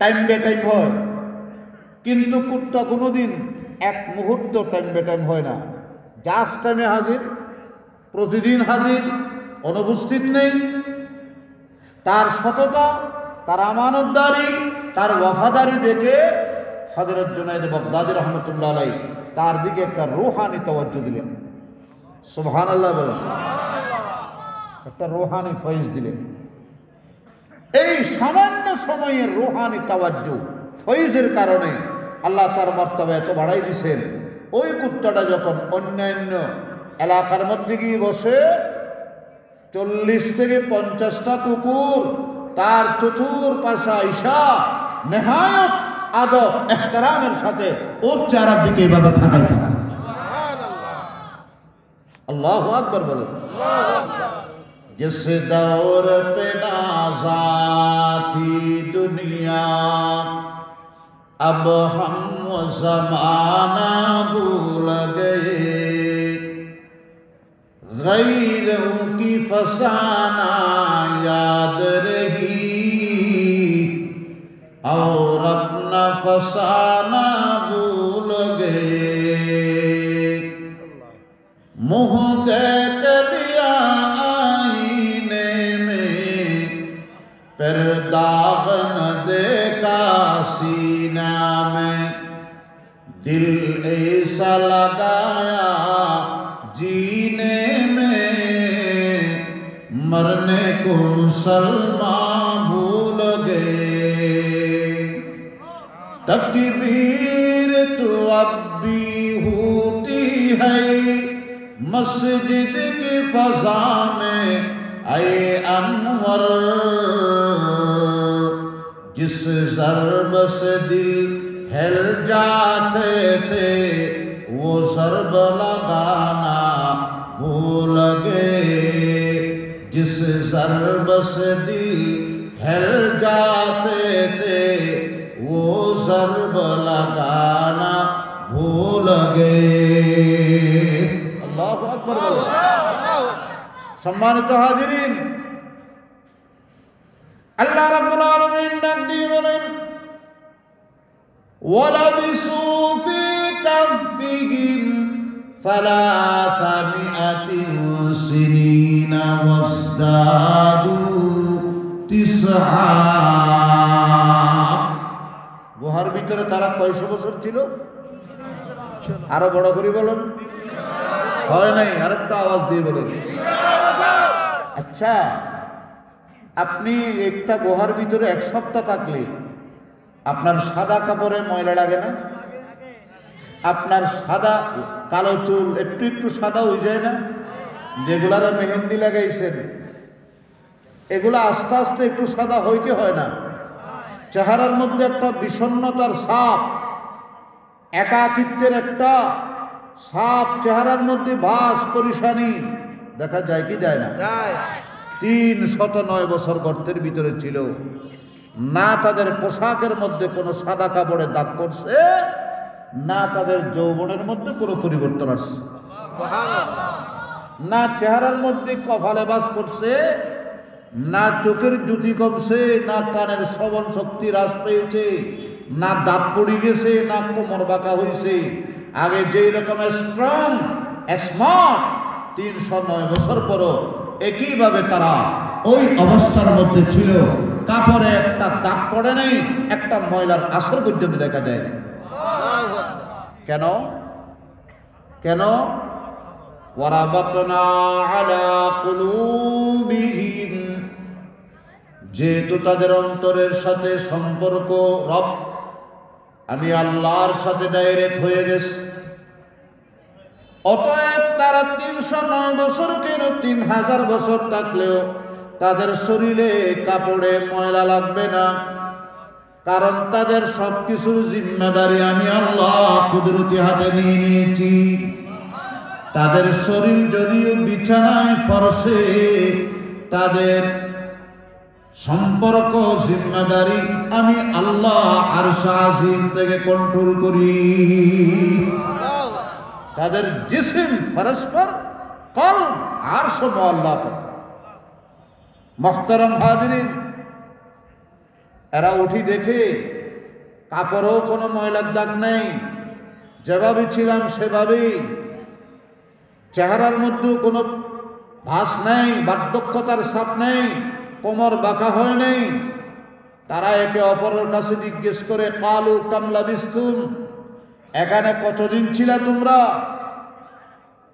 টাইম বে টাইম হয়, কিন্তু কুত্তা কোনোদিন এক মুহূর্ত টাইম বে টাইম হয় না। জাস্ট টাইমে হাজির, প্রতিদিন হাজির, অনুপস্থিত নেই। তার সততা, তার আমানতদারি, তার ওয়াফাদারি দেখে হযরত জুনায়েদ বাগদাদি রহমতুল্লাহ আলাইহি তার দিকে একটা রূহানি তাওয়াজ্জু দিলেন। সুবহানাল্লাহ বলেন। একটা রূহানি ফয়েজ দিলেন। এই সামান্য সময়ের রূহানি তাওয়াজ্জু ফয়েজের কারণে আল্লাহ তার মর্তবা এত বাড়াই দিয়েছেন। ওই কুত্তাটা যখন অন্যান্য এলাকার মধ্যে গিয়ে বসে, 40 থেকে 50টা কুকুর তার চতুর্পাশে আইসা নেহায়ত আদব এহতেরামের সাথে ওর চেহারার দিকে এভাবে থাকাই থাকে। আল্লাহু আকবার বলে। जिस दौर पे नाज़ा थी दुनिया अब हम वो ज़माना भूल गए, गैरों की फसाना याद रही और अपना फसाना भूल गए। मुँह देख लिया आईने में, फिर दाग न देखा सीना में। दिल ऐसा लगाया जीने में, मरने को मुसलमान भूल गए। तकबीर तो अब भी होती है मस्जिद की फजा में, आए अनवर जिस ज़र्ब से दिल हिल जाते थे, वो ज़र्ब लगाना भूल गए। जिस ज़र्ब से दिल हिल जाते थे, वो ज़र्ब लगाना भूल गए। अल्लाहु अकबर। सम्मानित हाजिरीन, अल्लाह रब्बुल आलमीन डाक দিয়ে বলেন, ওয়ালাবিসু ফি কাফিহিম সালাসামিআতিন সিনিনা ওয়াজদাদু তিসআ। গুহার ভিতরে তারা কয়শো বছর ছিল? আরো বড় করে বলেন। হয় নাই, আরেকটা আওয়াজ দিয়ে বলেন। আচ্ছা, আপনি একটা গুহার ভিতরে এক সপ্তাহ থাকলে আপনার সাদা কাপড়ে ময়লা লাগে না? আপনার সাদা কালো চুল একটু একটু সাদা হয়ে যায় না? যেগুলারা মেহেন্দি লাগাইছেন এগুলা আস্তে আস্তে একটু সাদা হইতে হয় না? চেহারার মধ্যে একটা বিষণ্ণতার ছাপ, একাকিত্বের একটা ছাপ চেহারার মধ্যে ভাস পরিশানি দেখা যায় কি যায় না? 309 বছর গর্তের ভিতরে ছিল না। তাদের পোশাকের মধ্যে কোনো সাদা কাপড়ে দাগ করছে না, তাদের যৌবনের মধ্যে কোনো পরিবর্তন আসছে না, চেহারার মধ্যে কপালে বাস করছে না, চোখের জ্যোতি কমছে না, কানের শ্রবণ শক্তি হ্রাস পেয়েছে না, দাঁত পড়ে গেছে না, কোমর বাঁকা হয়েছে। আগে যেই রকম স্ট্রং স্মার্ট 309 বছর পরও একইভাবে তারা ওই অবস্থার মধ্যে ছিল। কাপড়ে একটা দাগ পড়ে নাই, একটা ময়লার আসর পর্যন্ত দেখা যায় না। কেন? কেন? ওয়ারাবাতনা আলা কুলুবিহিম, যেহেতু তাদের অন্তরের সাথে সম্পর্ক রব আমি আল্লাহর সাথে ডাইরেক্ট হয়ে গেছে, অতএব তারা 309 বছর কেন 3000 বছর থাকলেও তাদের শরীরে কাপড়ে ময়লা লাগবে না, কারণ তাদের সবকিছুর জিম্মেদারি আমি আল্লাহ কুদরতি হাতে নিয়ে নিয়েছি। তাদের শরীর যদিও বিছানায় ফরসে, তাদের সম্পর্ক জিম্মেদারি আমি আল্লাহ আরশ আজিম থেকে কন্ট্রোল করি। তাদের জিসিম পরস্পর কলব আরশ মুআল্লা पर। মুহতারাম হাজিরিন, এরা উঠি দেখে কাপড়েও কোনো ময়লার দাগ নেই, যেভাবে ছিলাম সেভাবেই। চেহারার মধ্যেও কোনো ভাস নেই, বার্ধক্যতার ছাপ নেই, কোমর বাঁকা হয় নেই। তারা একে অপরের কাছে জিজ্ঞেস করে, কালু কাম লাবিস্তুম, এখানে কতদিন ছিলা তোমরা?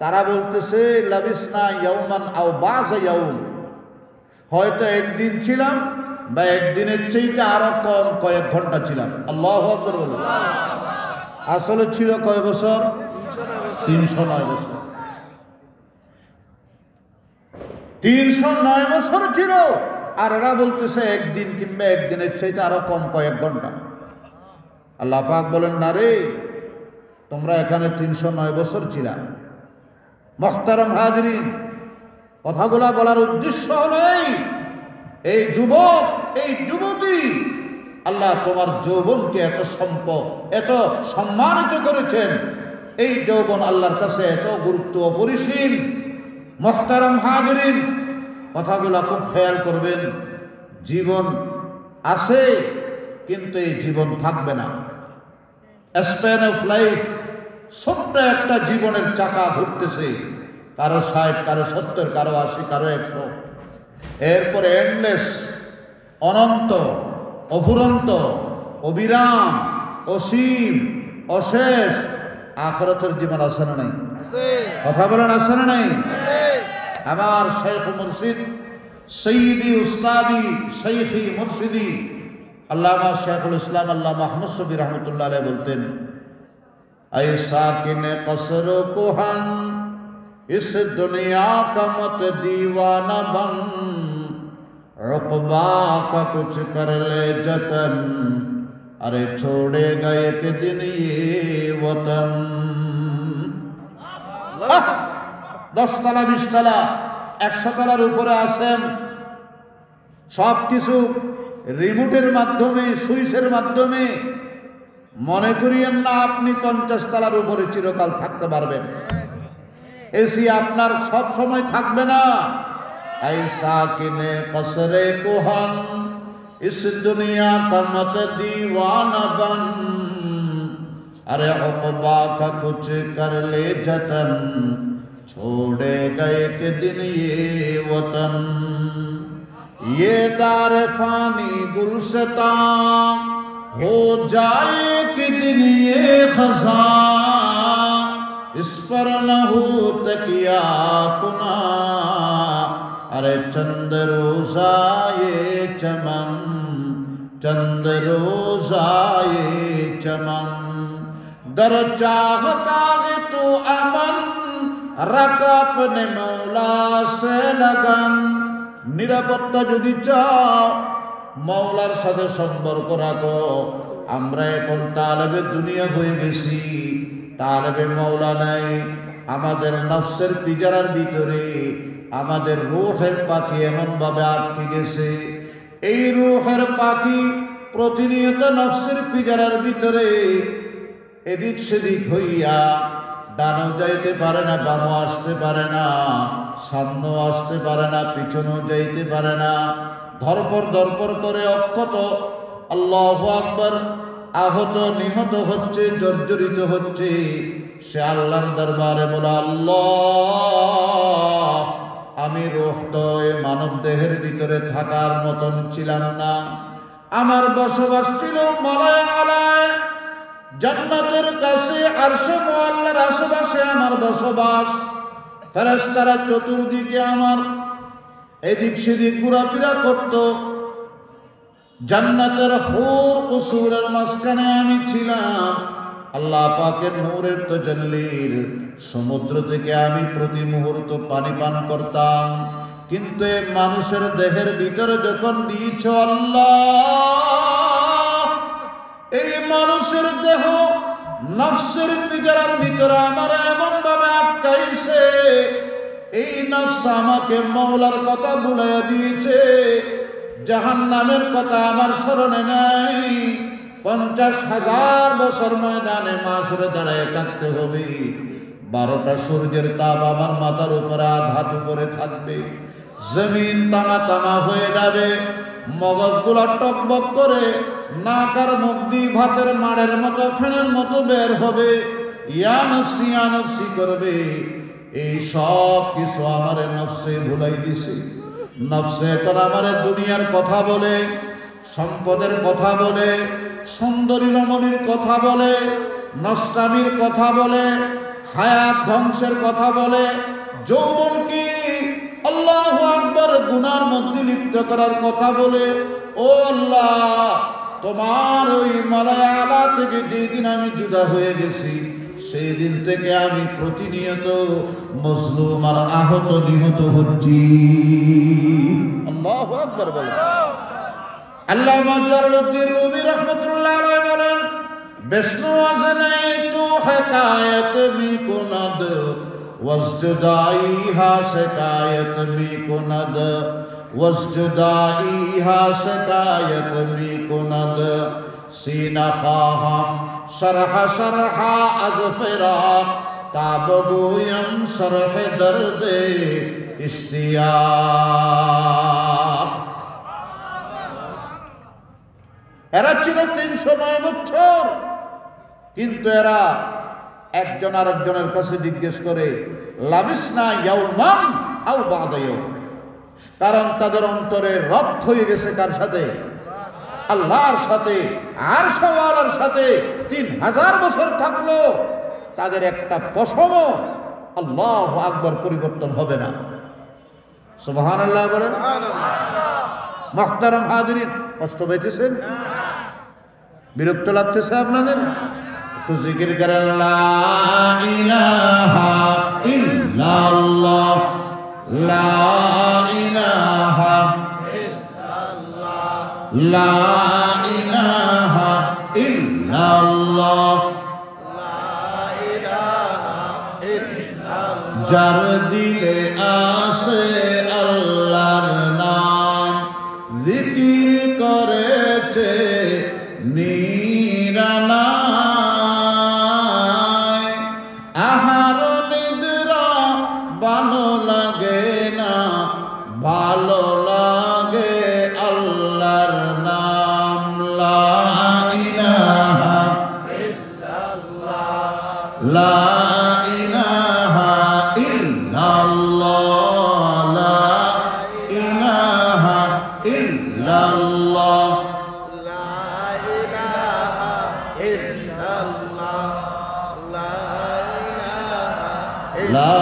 তারা বলতেছে, লাবিসনা ইয়াউমান আও বাযা ইয়াউম, হয়তো একদিন ছিলাম বা একদিনের চাইতে আরো কম কয়েক ঘন্টা ছিলাম। আল্লাহু আকবার বলুন। আসলে ছিল কয় বছর? 309 বছর। 309 বছর ছিল, আর এরা বলতেছে একদিন কিংবা একদিনের চাইতে আরো কম কয়েক ঘন্টা। আল্লাহ পাক বলেন, না রে, তোমরা এখানে 309 বছর ছিলা। মুহতারাম হাজিরিন, কথাগুলা বলার উদ্দেশ্য হলো এই যুবক, এই যুবতী আল্লাহ তোমার যৌবনকে এত সম্মানিত করেছেন। এই যৌবন আল্লাহর কাছে এত গুরুত্ব অপরিসীম। মুহতারাম হাজিরিন, কথাগুলো খুব খেয়াল করবেন। জীবন আছে, কিন্তু এই জীবন থাকবে না। স্প্যান অফ লাইফ, ছোট্ট একটা জীবনের চাকা ঘুরতেছে, কারো 60, কারো 70, কারো 80, কারো 100। এরপরে এন্ডলেস, অনন্ত, অফুরন্ত, অবিরাম, অসীম, অশেষ আখিরাতের জীবন আছে না নাই? কথা বলেন, আছে না নাই? আমার শেখ মুর্শিদ, সৈয়দি উস্তাদি, শেখি মুর্শিদি আল্লামা শেখুল ইসলাম আল্লামা আহমদ শফি রহমতুল্লাহ আলাইহি বলতেন, ऐ साकिन कसर कुहन इस दुनिया का मत दीवाना बन, उक़बा का कुछ कर ले जतन, अरे छोड़ेगा एक दिन ये वतन। 10 তলা 20 তলা 100 তলার উপরে আছেন, সব কিছু রিমোটের মাধ্যমে, সুইচের মাধ্যমে। মনে করিয়েন না আপনি 50 তলার উপরে চিরকাল থাকতে পারবেন। এসি আপনার সব সময় থাকবে না। ऐसा किने कसरे कुहन इस दुनिया का मत दीवाना बन, अरे उक़बा का कुछ कर ले जतन, छोड़ेगा एक दिन ये वतन। ये दार फानी गुलशतां हो जाए कि दिन ये खज़ां, इस पर न हो तकिया कुना, अरे चंद रोज़ा ये चमन, चंद रोज़ा ये चमन। गर चाहता है तो अमन, रख अपने मौला से लगन। নিরাপত্তা যদি চাও, মওলার সাথে সম্পর্ক রাখো। আমরা এখন তালেবে দুনিয়া হয়ে গেছি, তালেবে মওলা নাই। আমাদের নফসের পিজারার ভিতরে আমাদের রূহের পাখি এমনভাবে আটকে গেছে। এই রূহের পাখি প্রতিনিয়ত নফসের পিজারার ভিতরে এদিক সেদিক হইয়া ডানও যাইতে পারে না, বামও আসতে পারে না, সামনেও আসতে পারে না, পিছনেও যাইতে পারে না। ধরপর করে অক্ষত আল্লাহু আকবার আহত নিহত হচ্ছে, জর্জরিত হচ্ছে। সে আল্লাহর দরবারে বলে, আল্লাহ, আমি রূহ তো এই মানব দেহের ভিতরে থাকার মতন ছিলাম না। আমার বসবাস ছিল মালায় আলায়, জান্নাতের কাছে, আরশে মুআল্লার আশেপাশে আমার বসবাস। ফেরেশতারা চতুর্দিকে আমার এদিক সেদিক ঘোরাফেরা করত। জান্নাতের হুর কুসুরের মাঝখানে আমি ছিলাম। আল্লাহ পাকের নূরের তাজাল্লির সমুদ্র থেকে আমি প্রতি মুহূর্ত পানি পান করতাম। কিন্তু এই মানুষের দেহের ভিতরে যখন দিয়েছ আল্লাহ, এই মানুষের দেহ নফসের পিজারার ভিতরে আমার এমন ভাবে আটকাইছে, এই নফস আমাকে মওলার কথা ভুলাইয়া দিয়েছে, জাহান্নামের কথা আমার স্মরণে নাই। 50,000 বছর ময়দানে মাশরে দাঁড়ায় থাকতে হবে। 12টা সূর্যের তাপ আমার মাথার উপরে আঘাত করে থাকবে। জমিন তামা তামা হয়ে যাবে, মগজগুলা টকবক করে নাকার মুখ দিয়ে ভাতের মাড়ের মতো, ফেনের মতো বের হবে। ইয়া নফসি করবে। এই সব কিছু আমার নফসে ভুলাই দিছে। নফসে এখন আমার দুনিয়ার কথা বলে, সম্পদের কথা বলে, সুন্দরী রমণীর কথা বলে, নষ্টামির কথা বলে, হায়াত ধ্বংসের কথা বলে, যৌবন কি আল্লাহু আকবার গুনার মধ্যে লিপ্ত করার কথা বলে। ও আল্লাহ, তোমার ওই মালায় আলা থেকে যেদিন আমি জুদা হয়ে গেছি, সেই দিন থেকে আমি প্রতিনিয়ত মজলুম আর আহত নিহত হচ্ছি। আল্লাহু আকবার বলেন। আল্লামা জালালউদ্দিন রুমি রাহমাতুল্লাহ আলাইহি বলেন, বিষ্ণু আজনাই তু হিকায়াত মি কুনদ ওয়াজদাই হা শিকায়াত মি কুনদ وازجدائها شكاية می کند سینه خواهم شرح شرحا از فراق تا بگویم شرح درد اشتیاق এরা ছিল 309 বছর, কিন্তু এরা একজন আরেকজনের কাছে জিজ্ঞেস করে লাবিসনা ইয়াউমান আও বা'দা ইয়াউম, কারণ তাদের অন্তরে রপ্ত হয়ে গেছে কার সাথে? আল্লাহর সাথে। আরশ ওয়ালার সাথে 3000 বছর থাকলো তাদের একটা পশমও আল্লাহু আকবার পরিবর্তন হবে না। সুবহানাল্লাহ বলেন। মুহতারাম হাজিরিন, কষ্ট পাইতেছেন? বিরক্ত লাগতেছে আপনাদের? একটু জিকির করেন লা ইলাহা ইল্লাল্লাহ, লা ইলাহা ইল্লাল্লাহ, লা ইলাহা ইল্লাল্লাহ, লা ইলাহা ইল্লাল্লাহ। যার দিলে আসে আল্লাহর নাম, জিকির করেছে নিরালায়, আহার নিদ্রা ভালো লাগে না, ভালো লাগে আল্লাহর নাম। লা ইলাহা ইল্লাল্লাহ, লা ইলাহা ইল্লাল্লাহ, লা ইলাহা ইল্লাল্লাহ, লা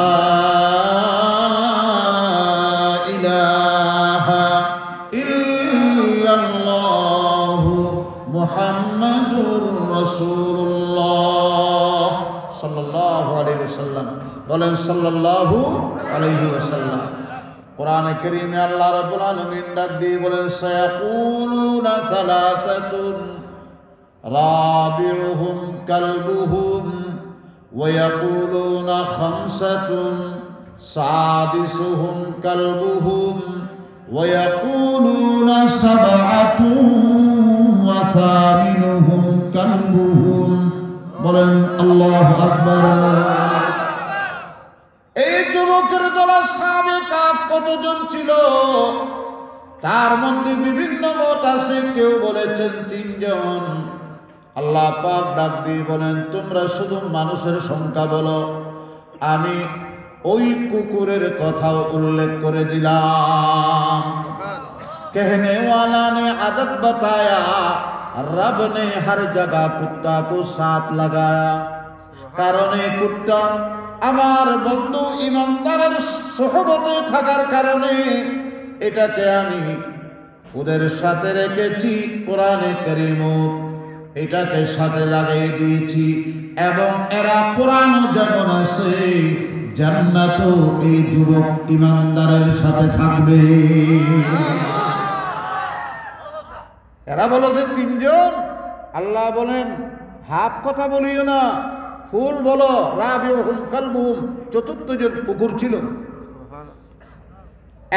ইলাহা ইল্লাল্লাহু মুহাম্মাদুর রাসূলুল্লাহ সাল্লাল্লাহু আলাইহি ওয়াসাল্লাম। বলেন সাল্লাল্লাহু আলাইহি ওয়াসাল্লাম। কোরআনে কারীমে আল্লাহ রাব্বুল আলামিন ডাক দিয়ে বলেন সায়াকুলুনা সালাসাতুন রাবিউহুম কালবুহুম ويقولون خمسة سادسهم كلبهم ويقولون سبعة وثامنهم كلبهم বলেন আল্লাহু আকবার। এই যুবকের দল আসহাবে কাফ কতজন ছিল? তার মধ্যে বিভিন্ন মত আছে, কেউ বলেছেন 3 জন। আল্লাহ পাক ডাক দিয়ে বলেন তোমরা শুধু মানুষের সংখ্যা বলো, আমি ওই কুকুরের কথাও উল্লেখ করে দিলাম। कहने वाला ने आदत बताया, रब ने हर जगह कुत्ता को साथ लगाया। কারণে কুত্তা আমার বন্ধু ইমানদারের সোহবতে থাকার কারণে এটাকে আমি ওদের সাথে রেখেছি। কোরআনে কারীম এটাকে সাথে লাগিয়ে দিয়েছি, এবং এরা কোরআনও যেমন আছে জান্নাতও এই যুবক ইমানদারের সাথে থাকবে। এরা বলে যে 3 জন, আল্লাহ বলেন হাফ কথা বলিও না, ফুল বলো। রাবিউহুম কালবুহুম, 4th জন কুকুর ছিল।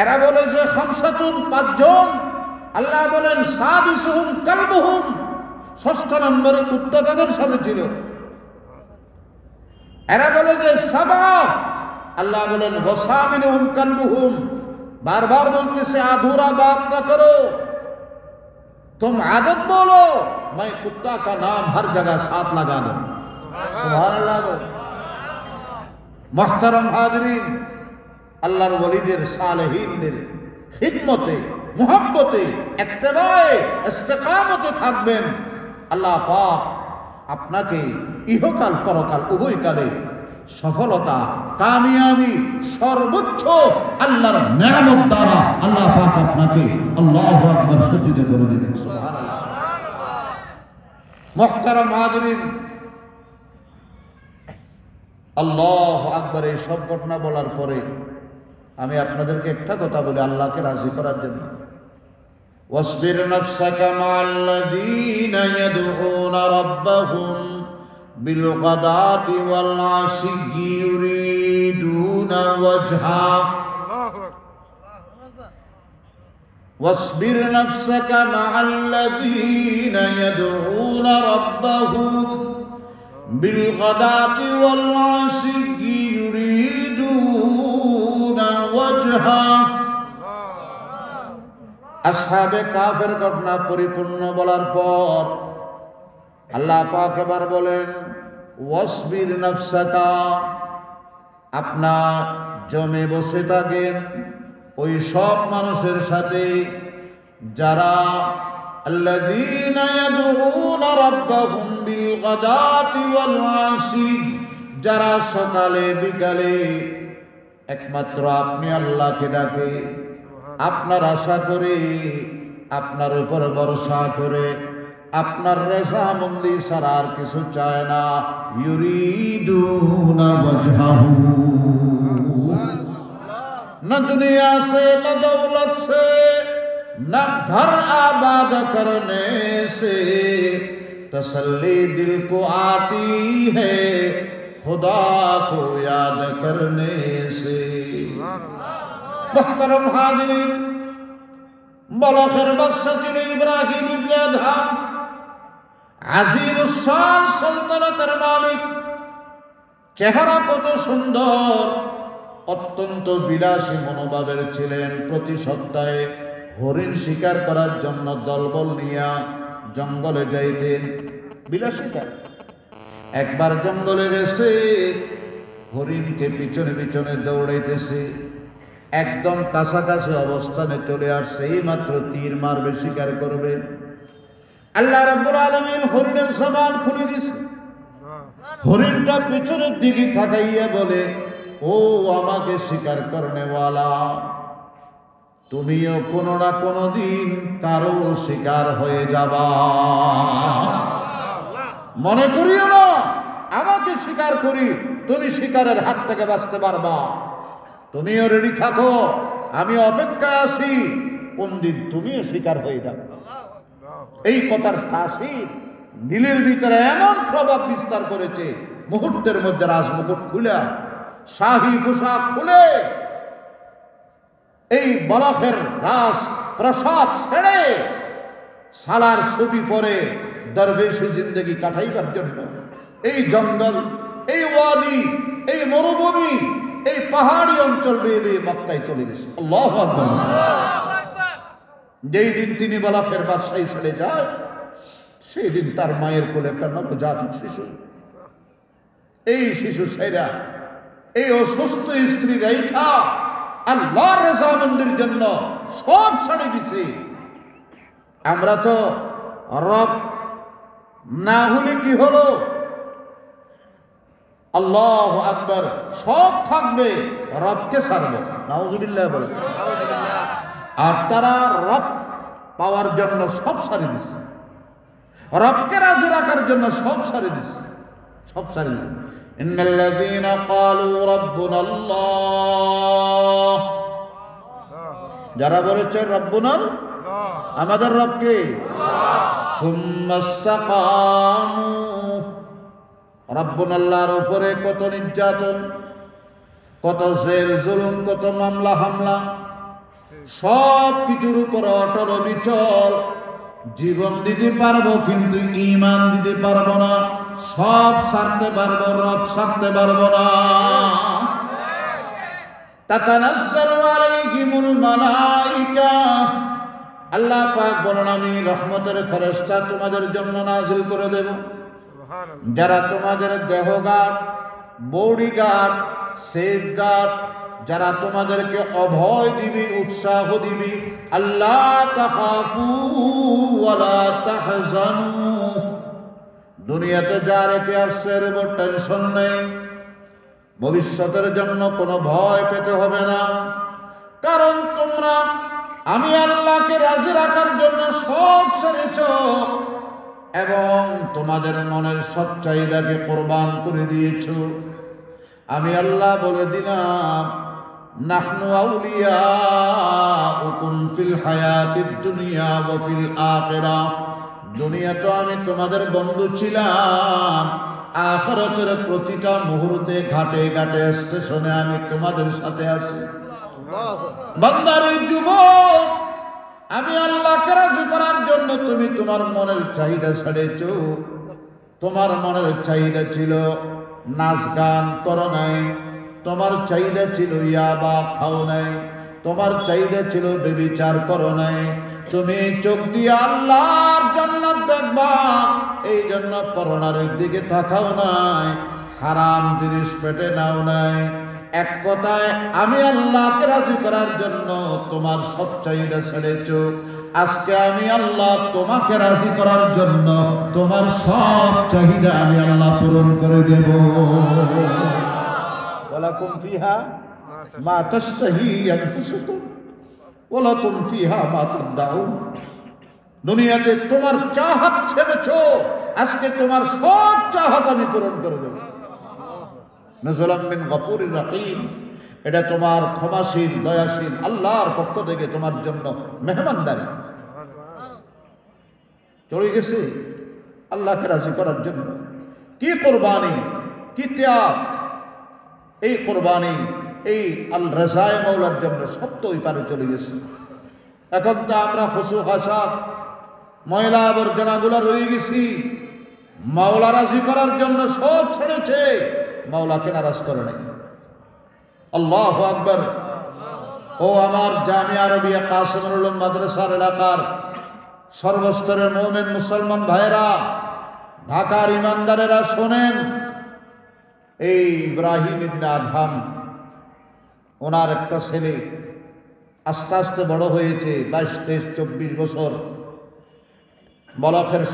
এরা বলে যে খামসাতুন, 5 জন। আল্লাহ বলেন সাদিসুহুম কালবুহুম, 6 নম্বরে কুত্তা তাদের সাথে ছিল। এরা বলে যে সাবা, আল্লাহ বলেন ওয়াসামিনুহুম কালবুহুম। বারবার বলতেছে আধুরা বাত না করো, तुम आदत बोलो, मैं कुत्ता का नाम हर जगह साथ लगा दूं। सुभान अल्लाह। मुहतरम हाज़रीन, আল্লাহর ওলিদের সালেহীনদের খিদমতে, মুহাব্বতে, ইত্তেবায়ে, ইস্তেকামতে থাকবেন। আল্লাহ পাক আপনাকে ইহকাল পরকাল উভয়কালে সফলতা, কামিয়াবি, সর্বোচ্চ আল্লাহর নেয়ামত দ্বারা আল্লাহ পাক আপনাকে আল্লাহু আকবার সজ্জিত করে দিবেন। সুবহানাল্লাহ। মুহতারাম হাজিরিন, আল্লাহু আকবার। এই সব ঘটনা বলার পরে আমি আপনাদেরকে একটা কথা বলি আল্লাহকে রাজি করার জন্য। ওয়াসবির নাফসাকা মা'আল্লাযীনা ইয়াদউনা রাব্বাহুম بالغداة والعشي يريدون وجهه واصبر نفسك مع الذين يدعون ربهم بالغداة والعشي يريدون وجهه আসহাবে কাফের ঘটনা পরিপূর্ণ বলার পর আল্লাহ পাক এবার বলেন ওয়াসবির নাফসাকা, আপনার জমে বসে থাকেন ওই সব মানুষের সাথে যারা আল্লাযীনা ইয়াদউনা রাব্বাহুম বিল গাদাতি ওয়াল আশি, যারা সকালে বিকালে একমাত্র আপনি আল্লাহকে ডাকে, আপনার আশা করে, আপনার উপর ভরসা করে, আপনার রেজামন্দি ছাড়া আর কিছু চায় না। ইউরিদুনা ওয়াজহাহু, না দুনিয়া से न दौलत से न घर आबाद करने से तसल्ली दिल को आती है खुदा को याद करने से। मुहतरम हाज़िरीन, बलखेर बादशाह ছিলেন ইব্রাহিম ইবনে আদহাম, আজিমুস শান সালতানাতের মালিক। চেহারা কত সুন্দর, অত্যন্ত বিলাসী মনোভাবের ছিলেন। প্রতি সপ্তাহে হরিণ শিকার করার জন্য দলবল নিয়ে জঙ্গলে যাইতেন। বিলাসিতা। একবার জঙ্গলে গেছে, হরিণকে পিছনে পিছনে দৌড়াইতেছে, একদম কাছাকাছি অবস্থানে চলে আসছে, এই মাত্র তীর মারবে, শিকার করবে। আল্লাহ রাব্বুল আলামিন হরিণের জবান খুলে দিছে। হরিণটা পিছনের দিকে তাকাইয়া বলে, ও আমাকে শিকার করনেওয়ালা, তুমিও কোনো না কোনো দিন কারো শিকার হয়ে যাবা। মনে করিও না আমাকে শিকার করি তুমি শিকারের হাত থেকে বাঁচতে পারবা। তুমিও রেডি থাকো, আমি অপেক্ষায় আছি, কোন দিন তুমিও শিকার হয়ে যাবে। এই কথার তাসির দিলের ভিতরে এমন প্রভাব বিস্তার করেছে, মুহূর্তের মধ্যে রাজমুকুট খুলে, শাহী পোশাক খুলে, এই বলখের রাজ প্রসাদ ছেড়ে সালার ছবি পরে দরবেশি জিন্দগি কাটাইবার জন্য এই জঙ্গল, এই ওয়াদি, এই মরুভূমি, এই পাহাড়ি অঞ্চল বেয়ে বেয়ে মক্কায় চলে গেছে। আল্লাহু আকবার। যেই দিন তিনি বলখের বাদশাহী ছেড়ে যায়, সেই দিন তার মায়ের কোলে একটা নবজাতক শিশু। এই শিশু ছেড়া এই অসুস্থ স্ত্রী রেখা আল্লাহর রেজামন্দির জন্য সব ছাড়ে দিছে। আমরা তো রব না হলে কি হলো, আল্লাহু আকবার, সব থাকবে, রবকে ছাড়বে। নাউজুবিল্লাহ বলে। আর তারা রব পাওয়ার জন্য সব ছাড়ে দিছে, রবকে রাজি রাখার জন্য সব ছাড়ে দিছে, সব ছাড়ে দিছে। ইন্নাল্লাযীনা ক্বালু রাব্বুনাল্লাহ, যারা বলেছে রব্বুনাল, আমাদের রবকে, সুম্মা ইসতাকামু, রব্বুনাল্লাহর উপরে কত নির্যাতন, কত জেল জুলুম, কত মামলা হামলা, সব কিছুর উপর অটল অবিচল। জীবন দিতে পারবো কিন্তু ঈমান দিতে পারবো না, সব ছাড়তে পারবো, রব ছাড়তে পারবো না। তাতানাজ্জালু আলাইহিমুল মালাইকা, আল্লাহ পাক বলেন আমি রহমতের ফেরেশতা তোমাদের জন্য নাযিল করে দেব, যারা তোমাদের দেহগার্ড, বডিগার্ড, সেফগার্ড, যারা তোমাদেরকে অভয় দিবি, উৎসাহ দিবি। আল্লাহ তাখাফু ওয়ালা তাহজানু, দুনিয়াতে যার ইতিহাসের উপর টেনশন নেই, ভবিষ্যতের জন্য কোনো ভয় পেতে হবে না, কারণ তোমরা আমি আল্লাহকে রাজি রাখার জন্য সব ছেড়েছ এবং তোমাদের মনের সব চাহিদাকে কোরবান করে দিয়েছ। আমি আল্লাহ বলে দিলাম, নাহনু আউলিয়াউকুম ফিল হায়াতিদ দুনিয়া ওয়া ফিল আখিরাহ, দুনিয়াতে আমি তোমাদের বন্ধু ছিলাম, আখিরাতের প্রতিটা মুহূর্তে ঘাটে ঘাটে স্টেশনে আমি তোমাদের সাথে আছি। বান্দারে যুবক, আমি আল্লাহকে রাজি করার জন্য তুমি তোমার মনের চাহিদা ছেড়েছ। তোমার মনের চাহিদা ছিল নাচ গান করো নাই, তোমার চাহিদা ছিল ইয়াবা খাও নাই, তোমার চাহিদা ছিল ব্যভিচার করো নাই। তুমি চোখ দিয়ে আল্লাহর জান্নাত দেখবা, এই জন্য পরনারীর দিকে তাকাও নাই, হারাম জিনিস পেটে নাও নাই। এক কথায় আমি আল্লাহকে রাজি করার জন্য তোমার সব চাহিদা ছেড়েছ। আজকে আমি আল্লাহ তোমাকে রাজি করার জন্য তোমার সব চাহিদা আমি আল্লাহ পূরণ করে দেব। ওয়ালাকুম ফিহা মা তাশতাহি আনফুসুকুম ওয়ালাকুম ফিহা মা তাদউন। দুনিয়াতে তোমার চাহত ছেড়েছো, আজকে তোমার সব চাহত আমি পূরণ করে দেব। নজলাম মিন গফুরির রহিম, এটা তোমার ক্ষমাশীল দয়াশীল আল্লাহর পক্ষ থেকে তোমার জন্য মেহমানদারি চলে গেছে আল্লাহকে রাজি করার জন্য। কি কোরবানি, কি ত্যাগ! এই কোরবানি এই আল রাজায়ে মাওলার জন্য সব তো ওই পারে চলে গেছে। এখন তো আমরা খুশু খাসাক ময়লা আবর্জনাগুলো রয়ে গেছি। মাওলা রাজি করার জন্য সব ছেড়েছে, মাওলাকে নারাজ করে নাই। আল্লাহু আকবার। ও আমার জামিয়া আরবিয়া কাসিমুল উলুম মাদ্রাসার এলাকার সর্বস্তরের মুমিন মুসলমান ভাইরা, ঢাকার ইমানদারেরা শোনেন, এই ইব্রাহিম ইবনে আদহাম ওনার একটা ছেলে আস্তে আস্তে বড় হয়েছে, 22, 23, 24 বছর বলখের